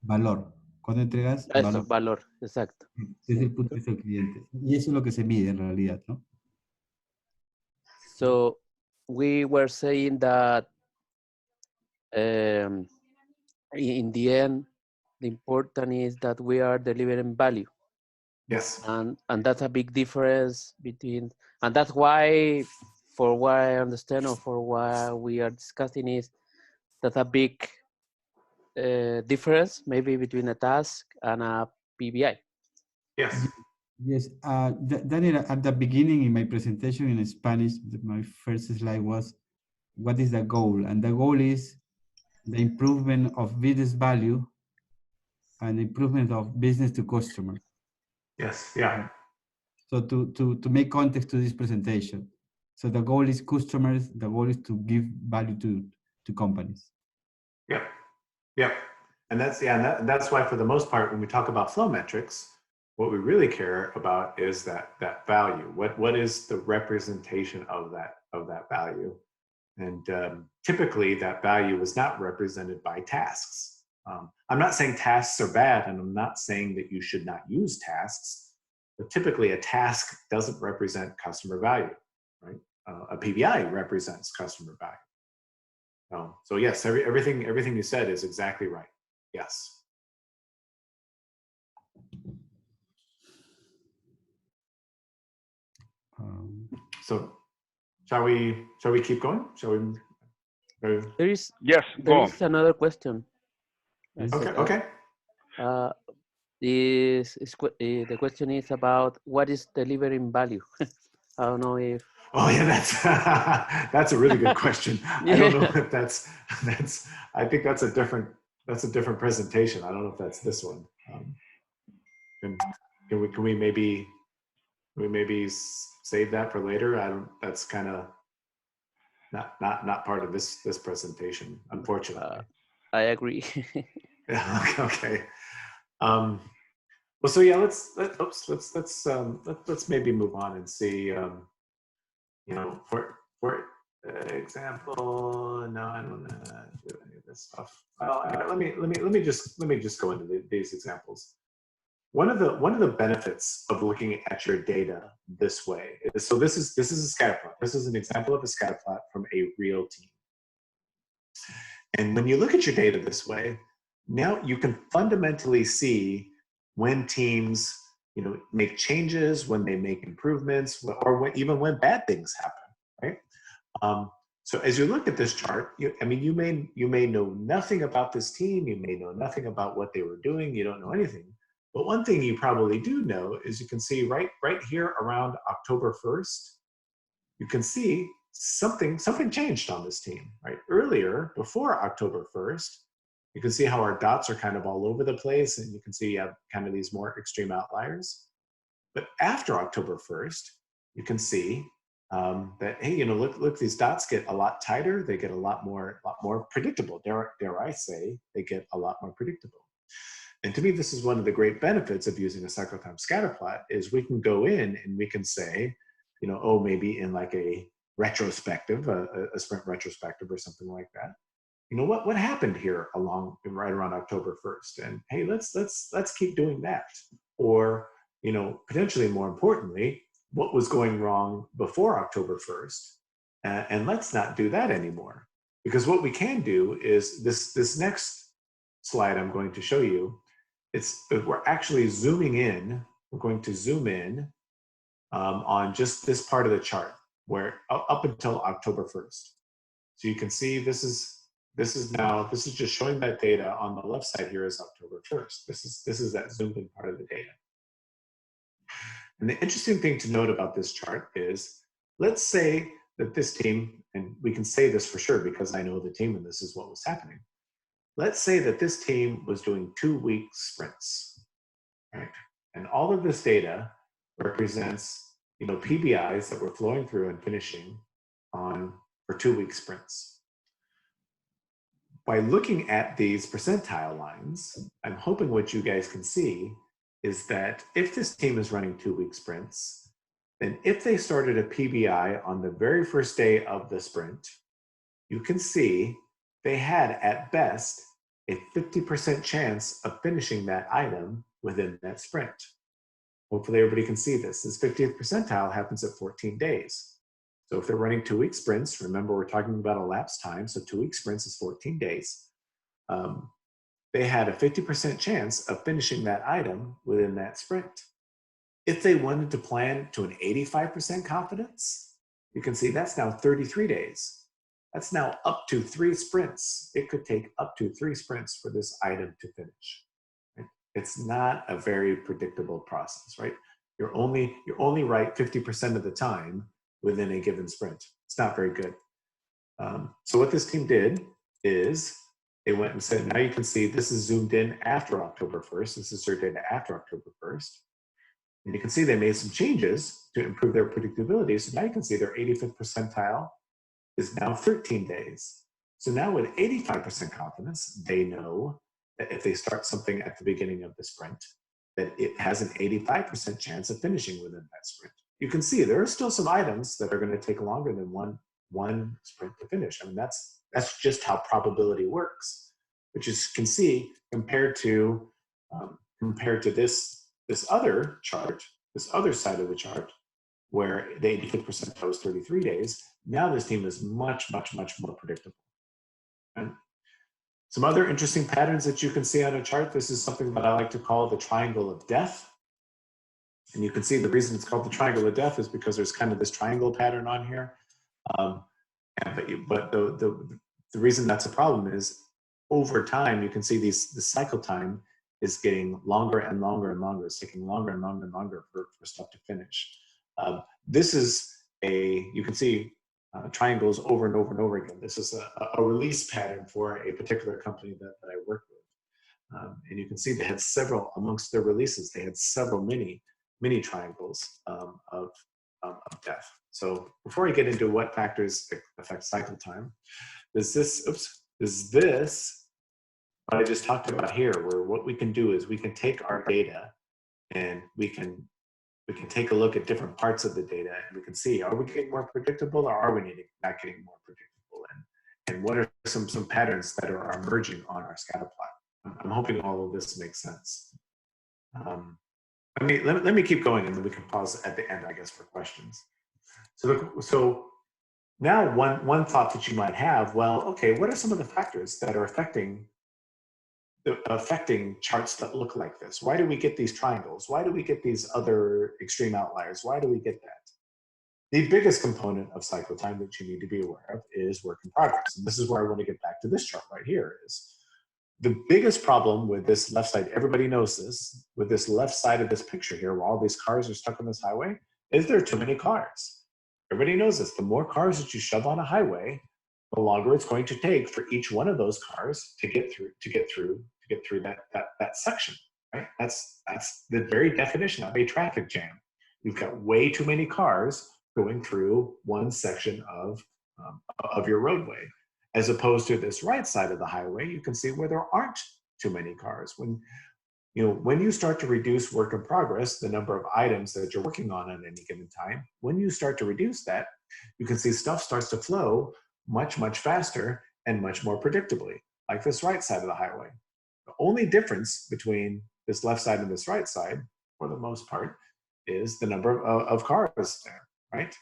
Valor. Cuando entregas Eso, valor. valor, exacto. Desde Sí. el punto de vista del cliente. Y eso es lo que se mide en realidad, ¿no? So we were saying that in the end, the important is that we are delivering value. Yes. And that's a big difference between, and that's why, for what I understand or for what we are discussing is, that's a big difference maybe between a task and a PBI. Yes. Yes, Daniel, at the beginning in my presentation in Spanish, my first slide was, what is the goal? And the goal is the improvement of business value and improvement of business to customer. Yes. Yeah. So to make context to this presentation. So the goal is customers, the goal is to give value to companies. Yep. Yep. And that's, yeah, and that's why for the most part, when we talk about flow metrics, what we really care about is that value. What is the representation of that value? And typically that value is not represented by tasks. I'm not saying tasks are bad, and I'm not saying that you should not use tasks, but typically a task doesn't represent customer value, right? A PBI represents customer value. So yes, everything you said is exactly right. Yes. So shall we keep going? Shall we? There is Yes, go on. another question. Okay. The question is about what is delivering value. I don't know if. Oh yeah, that's a really good question. I don't know if that's. I think that's a different presentation. I don't know if that's this one. Can we maybe save that for later? I don't. That's kind of not part of this presentation, unfortunately. I agree. Okay. Well, so yeah, let's maybe move on and see. For example, no, I don't do any of this stuff. Well, let me just go into these examples. One of the benefits of looking at your data this way is, so this is a scatter plot. This is an example of a scatter plot from a real team. And when you look at your data this way, now you can fundamentally see when teams, make changes, when they make improvements, or even when bad things happen, right? So as you look at this chart, you may know nothing about this team, you may know nothing about what they were doing, you don't know anything. But one thing you probably do know is you can see right here around October 1st, you can see something changed on this team, right? Earlier, before October 1st, you can see how our dots are kind of all over the place, and you can see you have kind of these more extreme outliers. But after October 1st, you can see that, hey, look, these dots get a lot tighter. They get a lot more predictable. Dare I say, they get a lot more predictable. And to me, this is one of the great benefits of using a cycle time scatter plot, is we can go in and we can say, oh, maybe in like a retrospective, a sprint retrospective or something like that. What happened here right around October 1st? And hey, let's keep doing that. Or, potentially more importantly, what was going wrong before October 1st? And let's not do that anymore. Because what we can do is this next slide I'm going to show you, we're actually zooming in. We're going to zoom in on just this part of the chart, where up until October 1st. So you can see this is just showing that data. On the left side here is October 1st. This is that zoomed in part of the data. And the interesting thing to note about this chart is, let's say that this team, and we can say this for sure because I know the team and this is what was happening. Let's say that this team was doing 2-week sprints, right? And all of this data represents, PBIs that were flowing through and finishing for 2-week sprints. By looking at these percentile lines, I'm hoping what you guys can see is that if this team is running 2-week sprints, then if they started a PBI on the very first day of the sprint, you can see they had at best a 50% chance of finishing that item within that sprint. Hopefully everybody can see this. This 50th percentile happens at 14 days. So if they're running 2-week sprints, remember we're talking about elapsed time, so 2-week sprints is 14 days. They had a 50% chance of finishing that item within that sprint. If they wanted to plan to an 85% confidence, you can see that's now 33 days. That's now up to 3 sprints. It could take up to 3 sprints for this item to finish. Right? It's not a very predictable process, right? You're only right 50% of the time within a given sprint. It's not very good. So what this team did is they went and said, now you can see this is zoomed in after October 1st. This is their data after October 1st. And you can see they made some changes to improve their predictability. So now you can see their 85th percentile is now 13 days. So now with 85% confidence, they know that if they start something at the beginning of the sprint, that it has an 85% chance of finishing within that sprint. You can see there are still some items that are going to take longer than one sprint to finish. I mean, that's just how probability works, which is, you can see compared to this other chart, this other side of the chart, where the 85th percentile was 33 days. Now this team is much, much, much more predictable. And some other interesting patterns that you can see on a chart. This is something that I like to call the triangle of death. And you can see the reason it's called the triangle of death is because there's kind of this triangle pattern on here. But the reason that's a problem is over time, you can see the cycle time is getting longer and longer and longer. It's taking longer and longer and longer for stuff to finish. This is you can see triangles over and over and over again. This is a release pattern for a particular company that I work with. And you can see they had several, amongst their releases, they had several mini triangles of death. So before I get into what factors affect cycle time, is this what I just talked about here, where what we can do is we can take our data and we can take a look at different parts of the data and we can see, are we getting more predictable or are we not getting more predictable? And what are some patterns that are emerging on our scatter plot? I'm hoping all of this makes sense. Let me keep going and then we can pause at the end, I guess, for questions. So now one thought that you might have, well, okay, what are some of the factors that are affecting charts that look like this? Why do we get these triangles? Why do we get these other extreme outliers? Why do we get that? The biggest component of cycle time that you need to be aware of is work in progress. And this is where I want to get back to this chart right here. Is the biggest problem with this left side, everybody knows this, with this left side of this picture here, where all these cars are stuck on this highway, is there are too many cars. Everybody knows this. The more cars that you shove on a highway, the longer it's going to take for each one of those cars to get through that section, right? That's the very definition of a traffic jam. You've got way too many cars going through one section of your roadway, as opposed to this right side of the highway. You can see where there aren't too many cars. When you start to reduce work in progress, the number of items that you're working on at any given time, when you start to reduce that, you can see stuff starts to flow much, much faster and much more predictably, like this right side of the highway. The only difference between this left side and this right side, for the most part, is the number of cars there, right?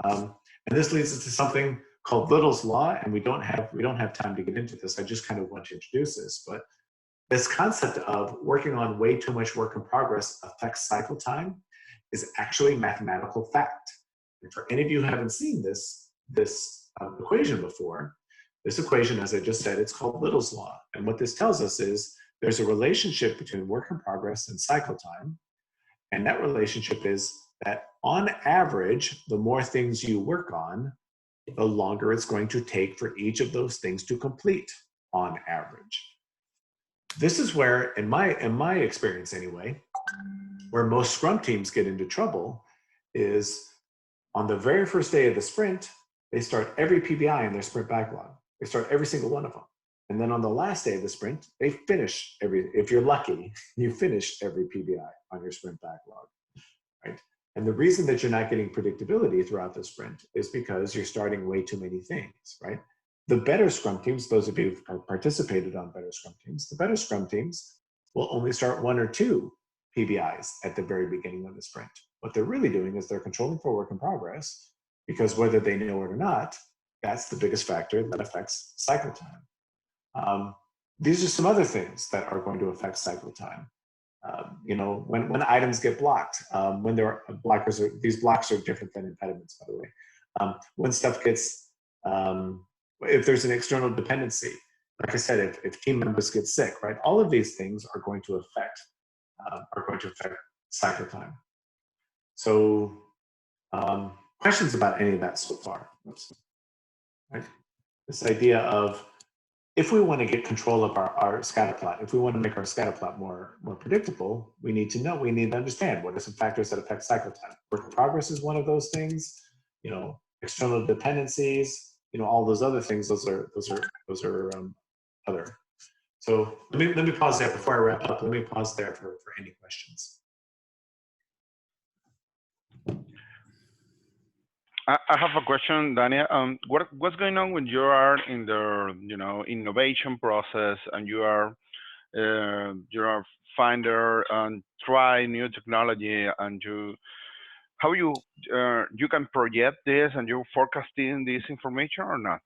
And this leads us to something called Little's Law, and we don't have time to get into this. I just kind of want to introduce this, but this concept of working on way too much work in progress affects cycle time is actually a mathematical fact. And for any of you who haven't seen this equation before, this equation, as I just said, it's called Little's Law. And what this tells us is there's a relationship between work in progress and cycle time. And that relationship is that on average, the more things you work on, the longer it's going to take for each of those things to complete on average. This is where, in my experience anyway, where most Scrum teams get into trouble is on the very first day of the sprint, they start every PBI in their sprint backlog. They start every single one of them. And then on the last day of the sprint, they finish if you're lucky, you finish every PBI on your sprint backlog, right? And the reason that you're not getting predictability throughout the sprint is because you're starting way too many things, right? The better Scrum teams, those of you who participated on better Scrum teams, the better Scrum teams will only start 1 or 2 PBIs at the very beginning of the sprint. What they're really doing is they're controlling for work in progress, because whether they know it or not, that's the biggest factor that affects cycle time. These are some other things that are going to affect cycle time. You know, when items get blocked, when there are blockers, these blocks are different than impediments, by the way. When stuff gets, if there's an external dependency, like I said, if team members get sick, right? All of these things are going to affect cycle time. So, questions about any of that so far? Oops. Right? This idea of, if we want to get control of our scatter plot, if we want to make our scatter plot more predictable, we need to understand what are some factors that affect cycle time. Work in progress is one of those things. You know, external dependencies. You know, all those other things. Those are other. So let me pause there before I wrap up. Let me pause there for any questions. I have a question, Daniel. What's going on when you are in the innovation process and you're a finder and try new technology, and how you can project this and you're forecasting this information or not?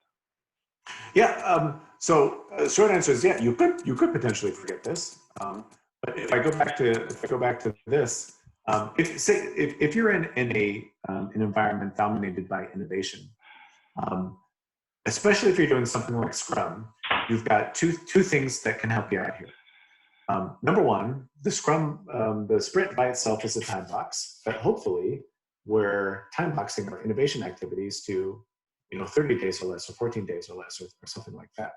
Yeah. So short answer is yeah. You could potentially forget this. But if I go back to this. If you're in an environment dominated by innovation, especially if you're doing something like Scrum, you've got two things that can help you out here. Number one, the sprint by itself is a time box, but hopefully we're time boxing our innovation activities to 30 days or less, or 14 days or less, or something like that.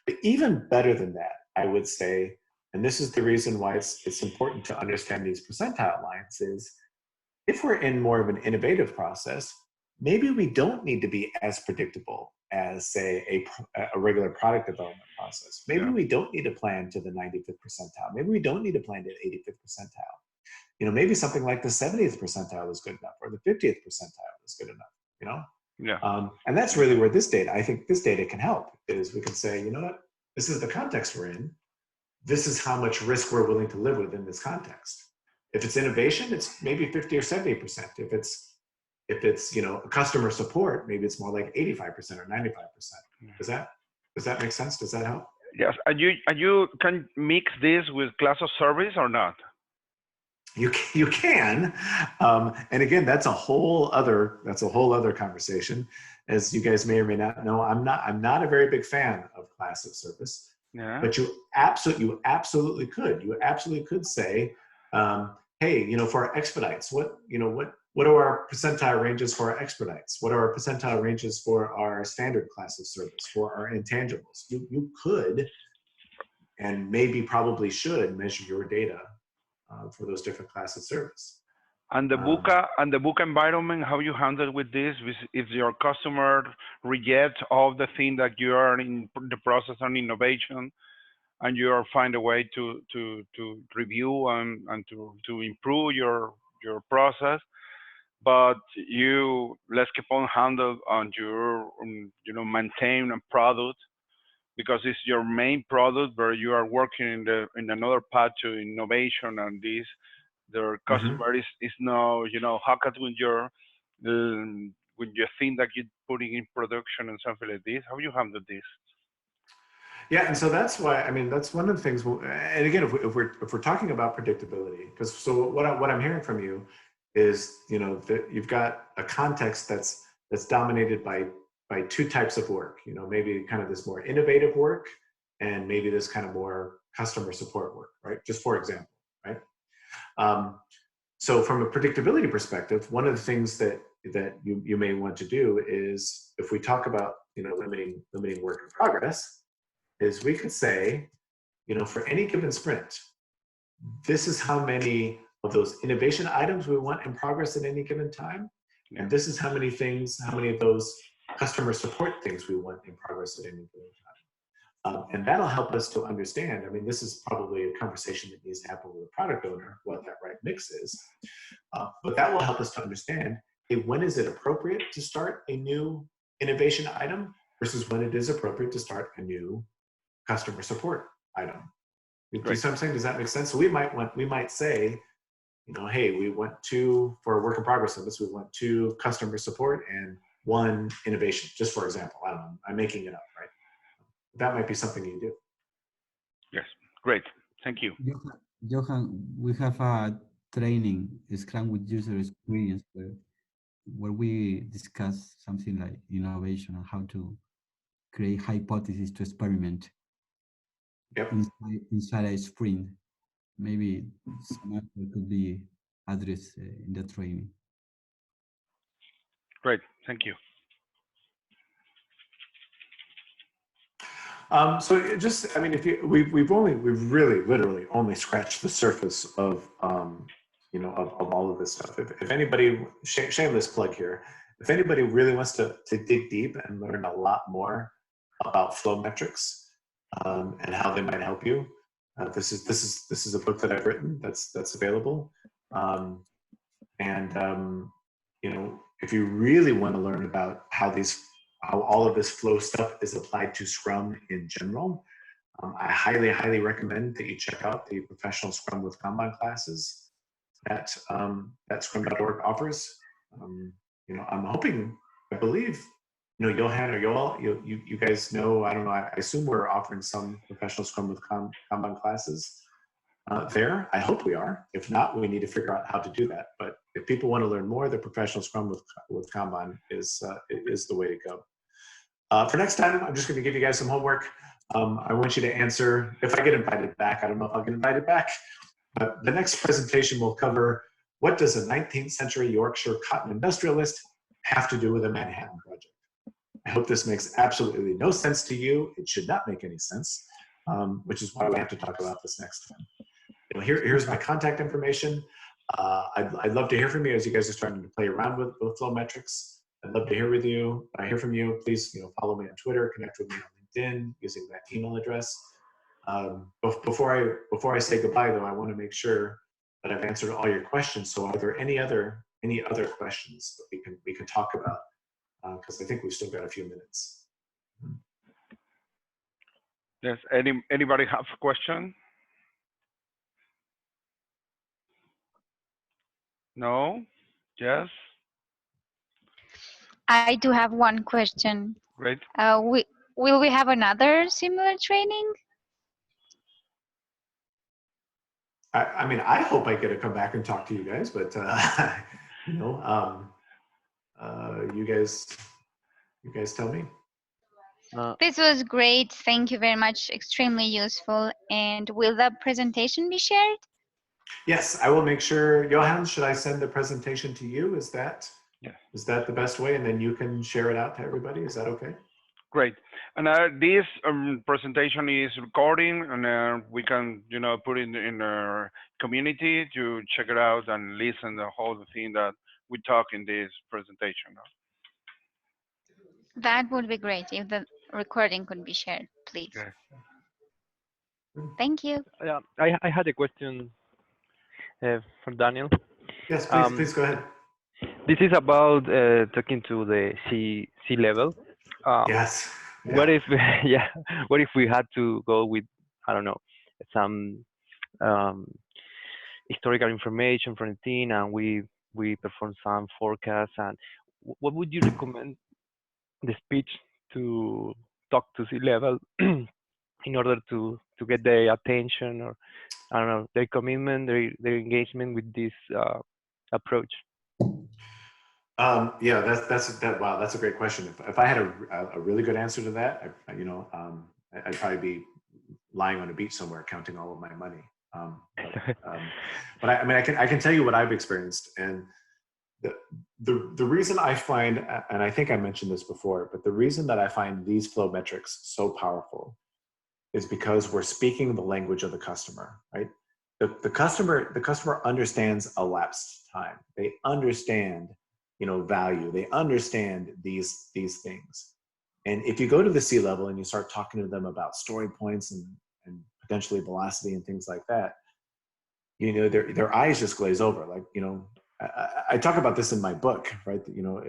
But even better than that, I would say, and this is the reason why it's important to understand these percentile lines, is if we're in more of an innovative process, maybe we don't need to be as predictable as, say, a regular product development process. Maybe we don't need to plan to the 95th percentile. Maybe we don't need to plan to the 85th percentile. Maybe something like the 70th percentile is good enough, or the 50th percentile is good enough, Yeah. And that's really where I think this data can help, is we can say, you know what, this is the context we're in. This is how much risk we're willing to live with in this context. If it's innovation, it's maybe 50 or 70%. If it's customer support, maybe it's more like 85% or 95%. Does that make sense? Does that help? Yes. And you can mix this with class of service or not? You can, and again, that's a whole other conversation. As you guys may or may not know, I'm not a very big fan of class of service. Yeah. But you absolutely could. You absolutely could say, hey, for our expedites, what are our percentile ranges for our expedites? What are our percentile ranges for our standard class of service, for our intangibles? You could, and maybe probably should, measure your data for those different classes of service. And the VUCA environment, how you handle with this? If your customer rejects all the things that you are in the process of innovation, and you are find a way to review and to improve your process, but let's keep on handle on your maintain a product, because it's your main product, where you are working in another path to innovation, and this. Their customer is now, how can when you think that you're putting in production and something like this, how you handle this? Yeah, and so that's why, that's one of the things. And again, if we're talking about predictability, because what I'm hearing from you is, that you've got a context that's dominated by two types of work. Maybe kind of this more innovative work, and maybe this kind of more customer support work, right? Just for example, right? So from a predictability perspective, one of the things that you may want to do is, if we talk about limiting work in progress, is we could say, for any given sprint, this is how many of those innovation items we want in progress at any given time, and this is how many of those customer support things we want in progress at any given time. And that'll help us to understand. I mean, this is probably a conversation that needs to happen with a product owner, what that right mix is. But that will help us to understand, hey, when is it appropriate to start a new innovation item versus when it is appropriate to start a new customer support item. Do you see what I'm saying? Does that make sense? So we might say, you know, hey, we went to, for a work in progress on this, we went to customer support and one innovation, just for example. I don't know, I'm making it up, right? That might be something you do. Yes, great, thank you. Johan, we have a training, Scrum with user experience, where we discuss something like innovation and how to create hypotheses to experiment inside a sprint. Maybe some effort could be addressed in the training. Great, thank you. So it just, I mean, if you, we've really literally only scratched the surface of, you know, of all of this stuff. If anybody, shameless plug here, if anybody really wants to dig deep and learn a lot more about flow metrics and how they might help you, this is a book that I've written that's available. You know, if you really want to learn about how all of this flow stuff is applied to Scrum in general, I highly recommend that you check out the Professional Scrum with Kanban classes that Scrum.org offers. You know, I'm hoping, I believe, you know, Johan or Joel, you guys know, I don't know, I assume we're offering some Professional Scrum with Kanban classes there. I hope we are. If not, we need to figure out how to do that. But if people want to learn more, the Professional Scrum with Kanban is the way to go. For next time, I'm just going to give you guys some homework. I want you to answer, if I get invited back, I don't know if I'll get invited back, but the next presentation will cover, what does a 19th century Yorkshire cotton industrialist have to do with a Manhattan Project? I hope this makes absolutely no sense to you. It should not make any sense, which is why we have to talk about this next time. You know, here's my contact information. I'd love to hear from you as you guys are starting to play around with flow metrics. I'd love to hear with you. When I hear from you, please, you know, follow me on Twitter, connect with me on LinkedIn using that email address. Before I say goodbye, though, I want to make sure that I've answered all your questions. So, are there any other questions that we can talk about? Because I think we've still got a few minutes. Yes. Anybody have a question? No? Yes? I do have one question. Great. Will we have another similar training? I mean, I hope I get to come back and talk to you guys, but you know, you guys tell me. This was great. Thank you very much. Extremely useful. And will the presentation be shared? Yes, I will make sure. Johan, should I send the presentation to you? Is that the best way? And then you can share it out to everybody. Is that okay? Great. And this presentation is recording, and we can, you know, put it in our community to check it out and listen to the whole thing that we talk in this presentation. That would be great if the recording could be shared, please. Okay. Thank you. Yeah, I had a question for Daniel. Yes, please go ahead. This is about talking to the C-level. Yes. Yeah. What if, what if we had to go with, I don't know, some historical information from the team, and we perform some forecasts, and what would you recommend the speech to talk to C-level in order to get their attention, or I don't know, their commitment, their engagement with this approach? Yeah, wow, that's a great question. If I had a really good answer to that, you know, I'd probably be lying on a beach somewhere counting all of my money. But I mean, I can tell you what I've experienced, and the reason I find, and I think I mentioned this before, but the reason that I find these flow metrics so powerful is because we're speaking the language of the customer, right? The customer understands elapsed time. They understand, you know, value. They understand these things, And if you go to the C-level and you start talking to them about story points and potentially velocity and things like that, you know, their eyes just glaze over. Like, you know, I talk about this in my book, right? You know,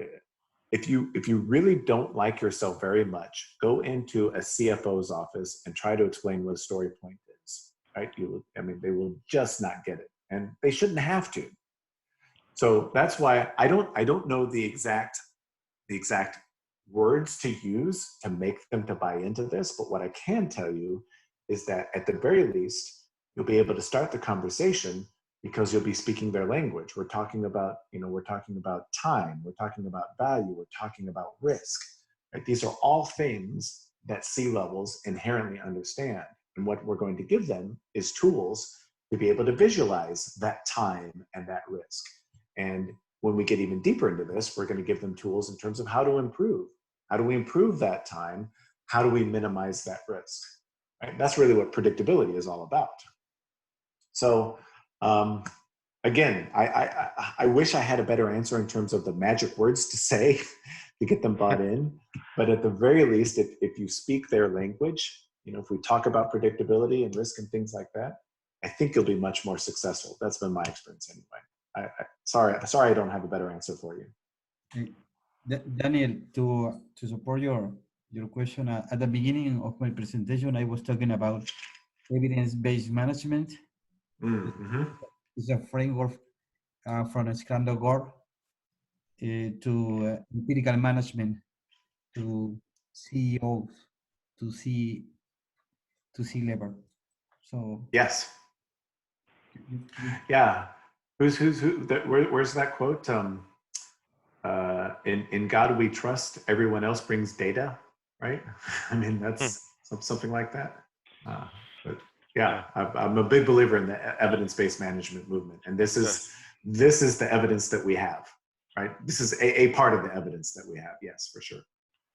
if you really don't like yourself very much, go into a CFO's office and try to explain what a story point is, right? I mean, they will just not get it, and they shouldn't have to. So that's why I don't know the exact words to use to make them to buy into this. But what I can tell you is that at the very least, you'll be able to start the conversation because you'll be speaking their language. We're talking about, you know, we're talking about time, we're talking about value, we're talking about risk. Right? These are all things that C-levels inherently understand. And what we're going to give them is tools to be able to visualize that time and that risk. And when we get even deeper into this, we're going to give them tools in terms of how to improve. How do we improve that time? How do we minimize that risk? Right? That's really what predictability is all about. So again, I wish I had a better answer in terms of the magic words to say to get them bought in. But at the very least, if you speak their language, you know, if we talk about predictability and risk and things like that, I think you'll be much more successful. That's been my experience anyway. Sorry, I don't have a better answer for you. Daniel, to support your question, at the beginning of my presentation, I was talking about evidence-based management. Mm-hmm. It's a framework from Scrum.org to empirical management, to CEOs, to C-level. So yes, yeah. Where's that quote? In God we trust. Everyone else brings data, right? I mean, that's something like that. But yeah, I'm a big believer in the evidence-based management movement, and this is the evidence that we have, right? This is a part of the evidence that we have. Yes, for sure.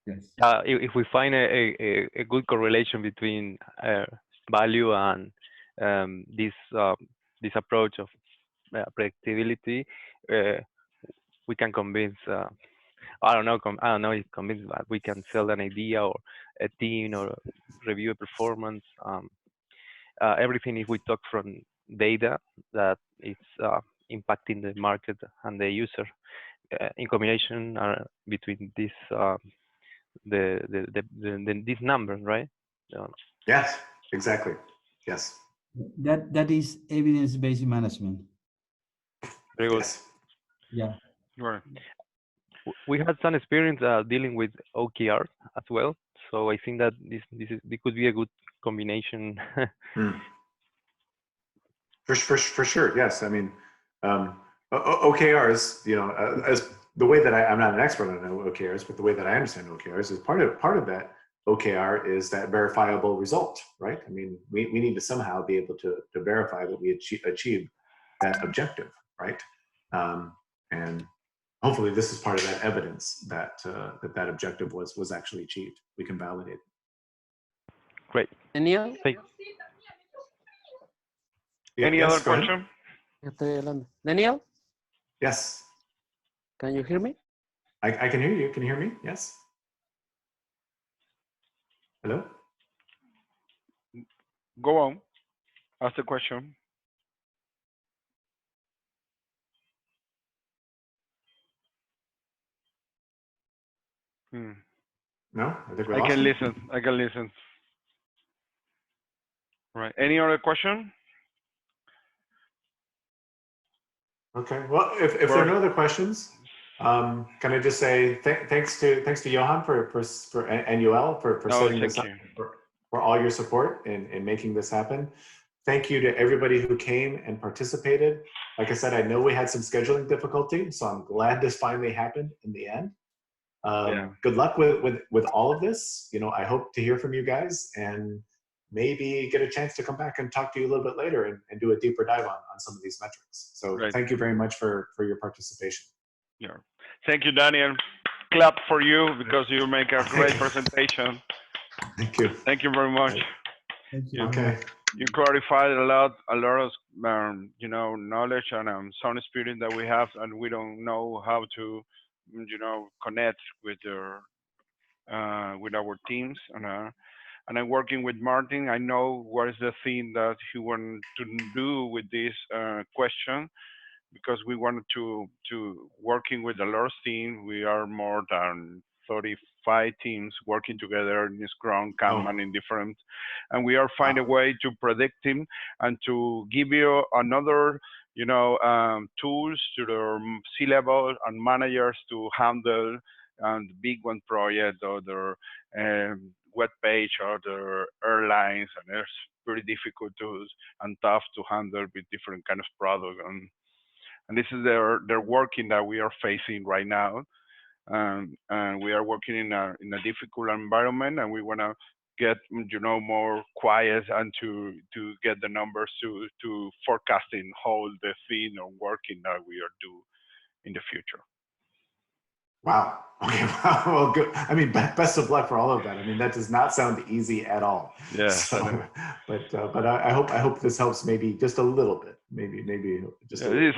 yes. If we find a good correlation between value and this approach of predictability, we can convince. I don't know if convince, but we can sell an idea or a team or review a performance. Everything if we talk from data that is impacting the market and the user in combination between this these numbers, right? Yes, exactly. Yes. That is evidence-based management. Very good. Yes. Yeah. Right. We had some experience dealing with OKR as well, so I think that this could be a good combination. For sure, yes. I mean, OKRs, you know, as the way that I'm not an expert on OKRs, but the way that I understand OKRs is part of that OKR is that verifiable result, right? I mean, we need to somehow be able to verify that we achieve that objective, right? And hopefully this is part of that evidence that that objective was actually achieved. We can validate it. Great. Daniel? Any other question? Daniel? Yes. Can you hear me? I can hear you. Can you hear me? Yes. Hello? Go on. Ask the question. No? I think we I lost can him. listen. I can listen. Right. Any other question? Okay. Well, if there are no other questions, can I just say thanks to Johan for NUL for setting this up, for all your support in making this happen. Thank you to everybody who came and participated. Like I said, I know we had some scheduling difficulty, so I'm glad this finally happened in the end. Good luck with all of this. You know, I hope to hear from you guys and maybe get a chance to come back and talk to you a little bit later and do a deeper dive on some of these metrics. So thank you very much for your participation. Yeah. Thank you, Daniel. Clap for you because you make a great presentation. Thank you. Thank you very much. Thank you. Okay. You clarified a lot of you know, knowledge and some experience that we have, and we don't know how to, you know, connect with with our teams, and I'm working with Martin. I know what is the thing that he wanted to do with this question, because we wanted to working with a lot of teams. We are more than 35 teams working together in Scrum, Kanban, in different, and we are finding a way to predict him and to give you another, tools to the C-level and managers to handle and big one project or the web page or the airlines, and it's pretty difficult to and tough to handle with different kind of product, and this is their working that we are facing right now, and we are working in a difficult environment, and we want to get more quiet and to get the numbers to forecasting how the thing or working that we are do in the future. Wow. Okay. Well, good. I mean, best of luck for all of that. I mean, that does not sound easy at all. Yeah. So, but I hope this helps maybe just a little bit. Maybe just. Yeah, it's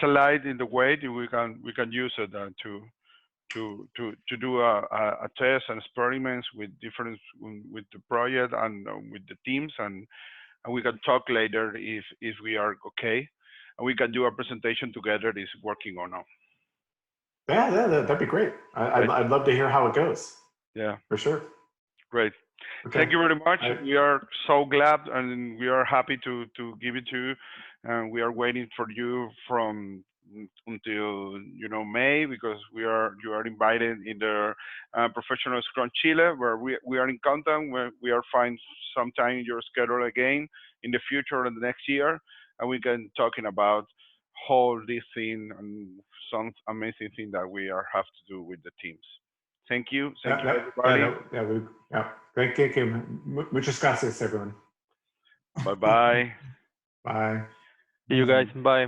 a light in the way that we can use it to do a test and experiments with different with the project and with the teams, and we can talk later if we are okay, and we can do a presentation together. Is working or not. Yeah, that'd be great. I'd love to hear how it goes. Yeah, for sure. Great. Okay. Thank you very much. We are so glad and we are happy to give it to you. And we are waiting for you from until May, because you are invited in the Professional Scrum Chile, where we are in contact. Where we are find some time in your schedule again in the future and the next year, and we can talking about whole this thing and some amazing thing that we have to do with the teams. Thank you. Thank you, everybody. Thank you. Muchas gracias, everyone. Bye-bye. Bye. See you guys. Bye.